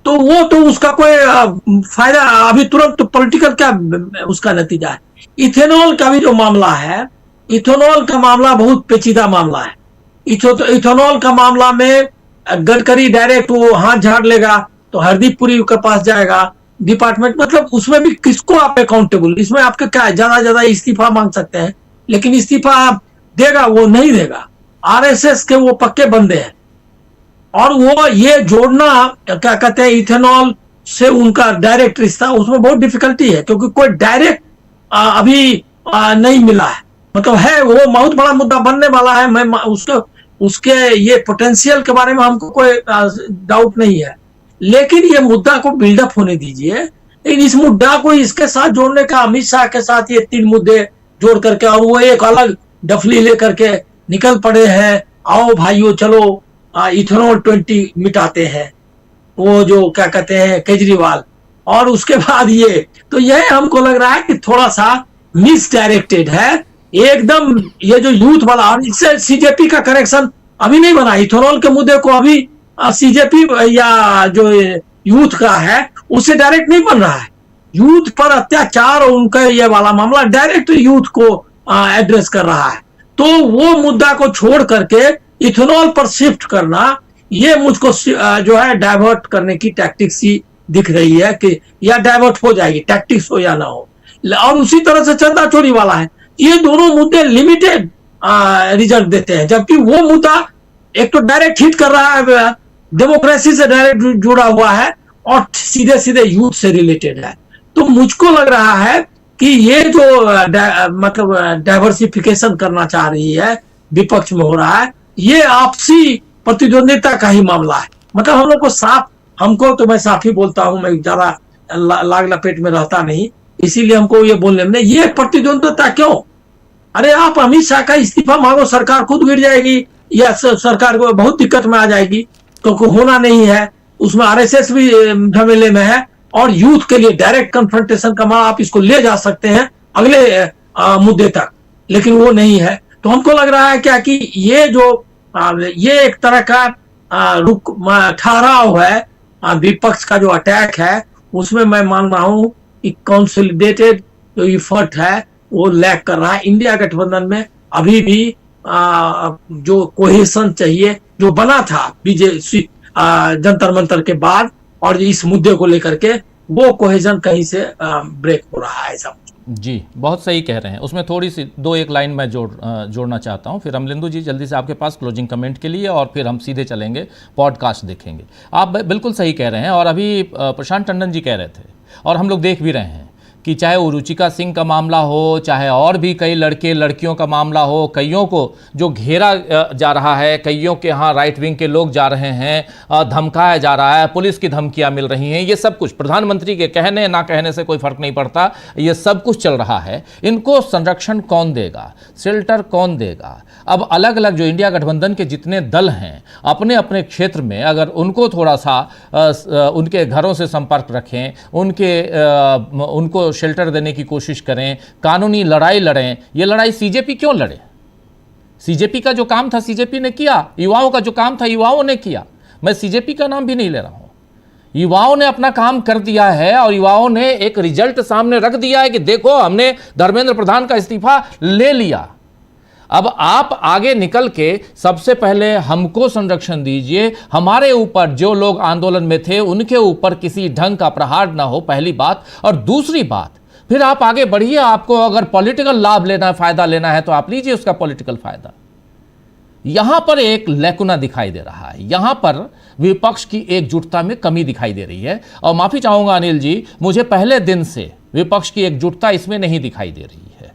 तो वो तो उसका कोई फायदा अभी तुरंत पॉलिटिकल क्या उसका नतीजा है। इथेनॉल का भी जो मामला है, इथेनॉल का मामला बहुत पेचीदा मामला है। इथेनॉल का मामला में गडकरी डायरेक्ट वो हाथ झाड़ लेगा तो हरदीप पुरी के पास जाएगा डिपार्टमेंट, मतलब उसमें भी किसको आप अकाउंटेबल, इसमें आपका क्या है? ज्यादा इस्तीफा मांग सकते हैं, लेकिन इस्तीफा आप देगा वो नहीं देगा। RSS के वो पक्के बंदे हैं, और वो ये जोड़ना क्या कहते हैं इथेनॉल से उनका डायरेक्ट रिश्ता, उसमें बहुत डिफिकल्टी है, क्योंकि कोई डायरेक्ट अभी नहीं मिला है। मतलब है वो बहुत बड़ा मुद्दा बनने वाला है। मैं उसके ये पोटेंशियल के बारे में हमको कोई डाउट नहीं है, लेकिन ये मुद्दा को बिल्डअप होने दीजिए। लेकिन इस मुद्दा को इसके साथ जोड़ने का, अमित शाह के साथ ये 3 मुद्दे जोड़ करके, और वो एक अलग डफली लेकर के निकल पड़े हैं, आओ भाइयों चलो इथेनॉल 20 मिटाते हैं, वो जो क्या कहते हैं केजरीवाल। और उसके बाद तो यह हमको लग रहा है कि थोड़ा सा मिस डायरेक्टेड है एकदम। ये जो यूथ वाला, और इससे CJP का कनेक्शन अभी नहीं बना। इथेनॉल के मुद्दे को अभी CJP या जो यूथ का है उससे डायरेक्ट नहीं बन रहा है। यूथ पर अत्याचार और उनका ये वाला मामला डायरेक्ट यूथ को एड्रेस कर रहा है। तो वो मुद्दा को छोड़ करके इथेनॉल पर शिफ्ट करना, ये मुझको जो है डाइवर्ट करने की टैक्टिक्स ही दिख रही है, कि या डाइवर्ट हो जाएगी, टैक्टिक्स हो या ना हो। और उसी तरह से चंदा चोरी वाला है, ये दोनों मुद्दे लिमिटेड रिजल्ट देते हैं, जबकि वो मुद्दा एक तो डायरेक्ट हिट कर रहा है, डेमोक्रेसी से डायरेक्ट जुड़ा हुआ है, और सीधे सीधे यूथ से रिलेटेड है। तो मुझको लग रहा है कि ये जो मतलब डाइवर्सिफिकेशन करना चाह रही है विपक्ष में हो रहा है, ये आपसी प्रतिद्वंदिता का ही मामला है। मतलब हम लोग को साफ, हमको तो मैं साफ ही बोलता हूं, मैं ज्यादा लाग लपेट में रहता नहीं, इसीलिए हमको ये बोलने में ये प्रतिद्वंदिता क्यों? अरे आप अमित शाह का इस्तीफा मांगो, सरकार खुद गिर जाएगी, या सरकार को बहुत दिक्कत में आ जाएगी, क्योंकि होना नहीं है। उसमें RSS भी झमेले में है, और यूथ के लिए डायरेक्ट कन्फ्रंटेशन का मामला आप इसको ले जा सकते हैं अगले मुद्दे तक, लेकिन वो नहीं है। तो हमको लग रहा है क्या कि ये जो ये एक तरह का ठहराव है, विपक्ष का जो अटैक है, उसमें मैं मान रहा हूं कि कंसोलिडेटेड जो इफर्ट है वो लैक कर रहा है। इंडिया गठबंधन में अभी भी जो कोहेशन चाहिए, जो बना था बीजेपी जंतर मंतर के बाद, और इस मुद्दे को लेकर के वो कोहेशन कहीं से ब्रेक हो रहा है ऐसा। जी बहुत सही कह रहे हैं। उसमें थोड़ी सी 2-1 लाइन मैं जोड़ना चाहता हूं, फिर अमलिंदु जी जल्दी से आपके पास क्लोजिंग कमेंट के लिए, और फिर हम सीधे चलेंगे पॉडकास्ट देखेंगे। आप बिल्कुल सही कह रहे हैं, और अभी प्रशांत टंडन जी कह रहे थे, और हम लोग देख भी रहे हैं कि चाहे वो रुचिका सिंह का मामला हो, चाहे और भी कई लड़के लड़कियों का मामला हो, कईयों को जो घेरा जा रहा है, कईयों के यहाँ राइट विंग के लोग जा रहे हैं, धमकाया जा रहा है, पुलिस की धमकियाँ मिल रही हैं, ये सब कुछ प्रधानमंत्री के कहने ना कहने से कोई फर्क नहीं पड़ता, ये सब कुछ चल रहा है। इनको संरक्षण कौन देगा, शेल्टर कौन देगा? अब अलग अलग जो इंडिया गठबंधन के जितने दल हैं, अपने अपने क्षेत्र में अगर उनको थोड़ा सा उनके घरों से संपर्क रखें, उनको शेल्टर देने की कोशिश करें, कानूनी लड़ाई लड़ें। ये लड़ाई CJP क्यों लड़े? CJP का जो काम था CJP ने किया, युवाओं का जो काम था युवाओं ने किया। मैं CJP का नाम भी नहीं ले रहा हूं। युवाओं ने अपना काम कर दिया है, और युवाओं ने एक रिजल्ट सामने रख दिया है कि देखो हमने धर्मेंद्र प्रधान का इस्तीफा ले लिया। अब आप आगे निकल के सबसे पहले हमको संरक्षण दीजिए, हमारे ऊपर जो लोग आंदोलन में थे उनके ऊपर किसी ढंग का प्रहार ना हो, पहली बात। और दूसरी बात, फिर आप आगे बढ़िए, आपको अगर पॉलिटिकल लाभ लेना है, फायदा लेना है, तो आप लीजिए उसका पॉलिटिकल फायदा। यहां पर एक लैकुना दिखाई दे रहा है, यहां पर विपक्ष की एकजुटता में कमी दिखाई दे रही है। और माफी चाहूंगा अनिल जी, मुझे पहले दिन से विपक्ष की एकजुटता इसमें नहीं दिखाई दे रही है।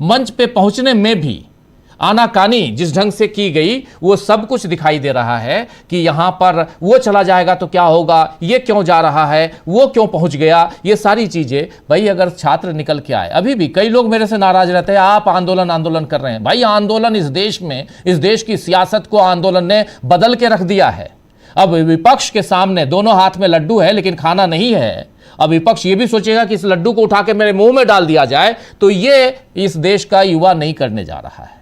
मंच पे पहुंचने में भी आनाकानी जिस ढंग से की गई, वो सब कुछ दिखाई दे रहा है कि यहां पर वो चला जाएगा तो क्या होगा, ये क्यों जा रहा है, वो क्यों पहुंच गया, ये सारी चीजें। भाई अगर छात्र निकल के आए, अभी भी कई लोग मेरे से नाराज रहते हैं, आप आंदोलन कर रहे हैं। भाई आंदोलन इस देश में, इस देश की सियासत को आंदोलन ने बदल के रख दिया है। अब विपक्ष के सामने दोनों हाथ में लड्डू है लेकिन खाना नहीं है। अब विपक्ष ये भी सोचेगा कि इस लड्डू को उठा के मेरे मुंह में डाल दिया जाए, तो ये इस देश का युवा नहीं करने जा रहा है।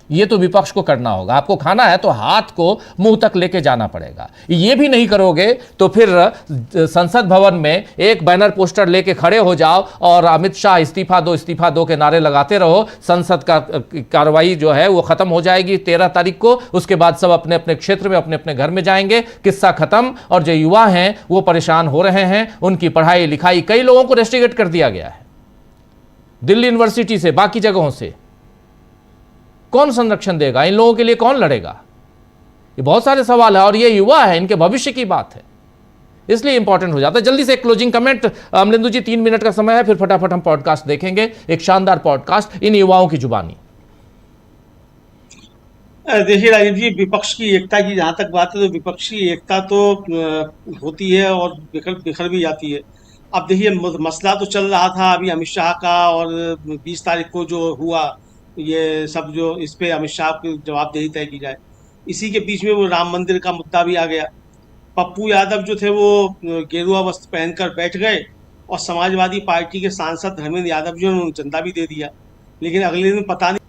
ये तो विपक्ष को करना होगा। आपको खाना है तो हाथ को मुंह तक लेके जाना पड़ेगा। ये भी नहीं करोगे तो फिर संसद भवन में एक बैनर पोस्टर लेके खड़े हो जाओ और अमित शाह इस्तीफा दो के नारे लगाते रहो। संसद का कार्रवाई जो है वो खत्म हो जाएगी 13 तारीख को। उसके बाद सब अपने अपने क्षेत्र में अपने अपने घर में जाएंगे, किस्सा खत्म। और जो युवा हैं वो परेशान हो रहे हैं, उनकी पढ़ाई लिखाई, कई लोगों को रेस्ट्रिकेट कर दिया गया है, दिल्ली यूनिवर्सिटी से, बाकी जगहों से। कौन संरक्षण देगा इन लोगों के लिए, कौन लड़ेगा? ये बहुत सारे सवाल है और ये युवा है, इनके भविष्य की बात है, इसलिए इंपॉर्टेंट हो जाता है। जल्दी से एक क्लोजिंग कमेंट अमलेंदु जी, 3 मिनट का समय है, फिर फटाफट हम पॉडकास्ट देखेंगे, एक शानदार पॉडकास्ट इन युवाओं की जुबानी। देखिए राजीव जी, विपक्ष की एकता की जहां तक बात है तो विपक्ष की एकता तो होती है और बिखर भी जाती है। अब देखिए मसला तो चल रहा था अभी अमित शाह का, और 20 तारीख को जो हुआ ये सब, जो इस पे अमित शाह की जवाबदेही तय की जाए, इसी के बीच में वो राम मंदिर का मुद्दा भी आ गया। पप्पू यादव जो थे वो गेरुआ वस्त्र पहनकर बैठ गए और समाजवादी पार्टी के सांसद धर्मेंद्र यादव जो उन्होंने चंदा भी दे दिया। लेकिन अगले दिन पता नहीं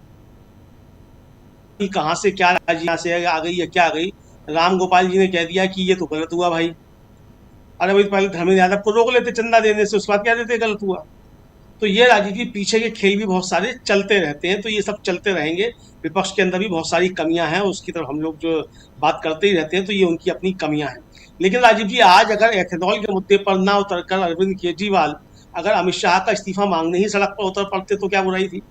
कहाँ से क्या राजी यहाँ से आ गई या क्या आ गई, राम गोपाल जी ने कह दिया कि ये तो गलत हुआ भाई। अरे भाई पहले धर्मेंद्र यादव को रोक लेते चंदा देने से, उसके बाद क्या देते गलत हुआ। तो ये राजीव जी पीछे के खेल भी बहुत सारे चलते रहते हैं, तो ये सब चलते रहेंगे। विपक्ष के अंदर भी बहुत सारी कमियां हैं, उसकी तरफ हम लोग जो बात करते ही रहते हैं, तो ये उनकी अपनी कमियां हैं। लेकिन राजीव जी आज अगर एथेनॉल के मुद्दे पर ना उतरकर अरविंद केजरीवाल अगर अमित शाह का इस्तीफा मांगने ही सड़क पर उतर पड़ते तो क्या बुराई थी?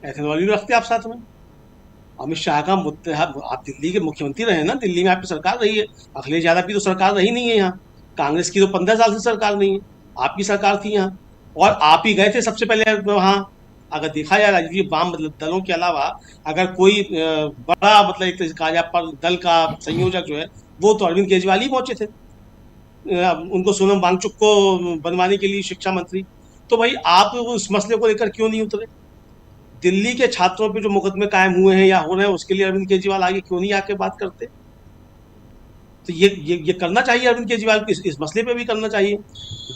एथेनॉल भी रखते आप साथ में। अमित शाह का मुद्दा, आप दिल्ली के मुख्यमंत्री रहे ना, दिल्ली में आपकी सरकार रही है, अखिलेश यादव की तो सरकार रही नहीं है यहाँ, कांग्रेस की तो 15 साल से सरकार नहीं है, आपकी सरकार थी यहाँ और आप ही गए थे सबसे पहले वहाँ। अगर देखा जाए राजीव जी, वाम दलों के अलावा अगर कोई बड़ा मतलब कहा जाए पर दल का संयोजक जो है वो तो अरविंद केजरीवाल ही पहुंचे थे, उनको सोनम वांगचुक को बनवाने के लिए शिक्षा मंत्री। तो भाई आप उस मसले को लेकर क्यों नहीं उतरे? दिल्ली के छात्रों पे जो मुकदमे कायम हुए हैं या हो रहे हैं उसके लिए अरविंद केजरीवाल आगे क्यों नहीं आके बात करते? तो ये करना चाहिए अरविंद केजरीवाल को, इस मसले पे भी करना चाहिए।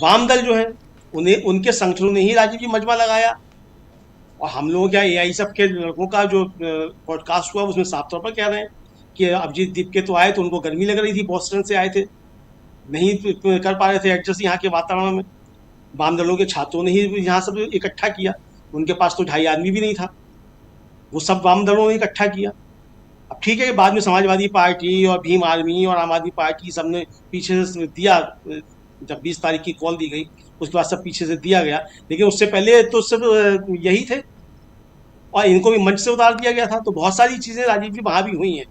वाम दल जो है उन्हें उनके संगठनों ने ही राजीव जी मजमा लगाया। और हम लोग क्या एआई सब के लड़कों का जो पॉडकास्ट हुआ उसमें साफ तौर पर कह रहे हैं कि अभिजीत दीप के तो आए तो उनको गर्मी लग रही थी, बोस्टन से आए थे, नहीं कर पा रहे थे एडजस्ट यहाँ के वातावरण में। वाम दलों के छात्रों ने ही यहाँ सब इकट्ठा किया, उनके पास तो 2.5 आदमी भी नहीं था, वो सब वाम दलों ने इकट्ठा किया। अब ठीक है कि बाद में समाजवादी पार्टी और भीम आर्मी और आम आदमी पार्टी सबने पीछे से दिया, जब 20 तारीख की कॉल दी गई उसके बाद सब पीछे से दिया गया, लेकिन उससे पहले तो सब यही थे और इनको भी मंच से उतार दिया गया था। तो बहुत सारी चीजें राजीव जी वहां भी हुई हैं।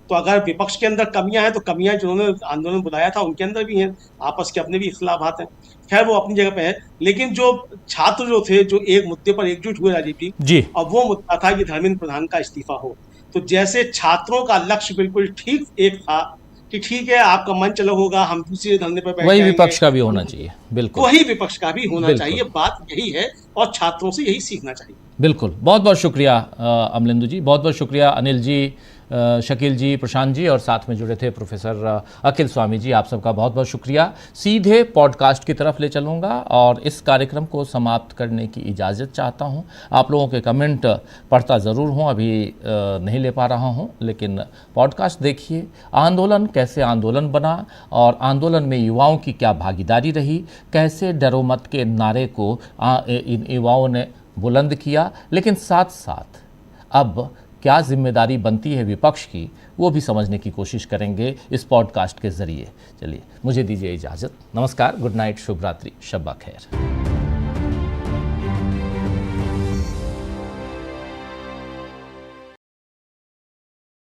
तो अगर विपक्ष के अंदर कमियां हैं तो कमियां जिन्होंने आंदोलन बुलाया था उनके अंदर भी हैं, आपस के अपने भी इख्तिलाफात हैं, खैर वो अपनी जगह पे है। लेकिन जो छात्र जो थे जो एक मुद्दे पर एकजुट हुए राजीव जी, अब वो मुद्दा था कि धर्मेंद्र प्रधान का इस्तीफा हो। तो जैसे छात्रों का लक्ष्य बिल्कुल ठीक एक था कि ठीक है आपका मंच अलग होगा, हम दूसरे धरने पर बैठ वही विपक्ष का भी होना चाहिए, बिल्कुल वही विपक्ष का भी होना चाहिए, बात यही है और छात्रों से यही सीखना चाहिए। बिल्कुल, बहुत बहुत शुक्रिया अमलेंदु जी, बहुत बहुत शुक्रिया अनिल जी, शकील जी, प्रशांत जी और साथ में जुड़े थे प्रोफेसर अखिल स्वामी जी, आप सबका बहुत बहुत शुक्रिया। सीधे पॉडकास्ट की तरफ ले चलूँगा और इस कार्यक्रम को समाप्त करने की इजाज़त चाहता हूँ। आप लोगों के कमेंट पढ़ता ज़रूर हूँ, अभी नहीं ले पा रहा हूँ, लेकिन पॉडकास्ट देखिए, आंदोलन कैसे आंदोलन बना और आंदोलन में युवाओं की क्या भागीदारी रही, कैसे डरो मत के नारे को इन युवाओं ने बुलंद किया, लेकिन साथ साथ अब क्या जिम्मेदारी बनती है विपक्ष की वो भी समझने की कोशिश करेंगे इस पॉडकास्ट के ज़रिए। चलिए मुझे दीजिए इजाज़त, नमस्कार, गुड नाइट, शुभ रात्रि, शब्बा खैर।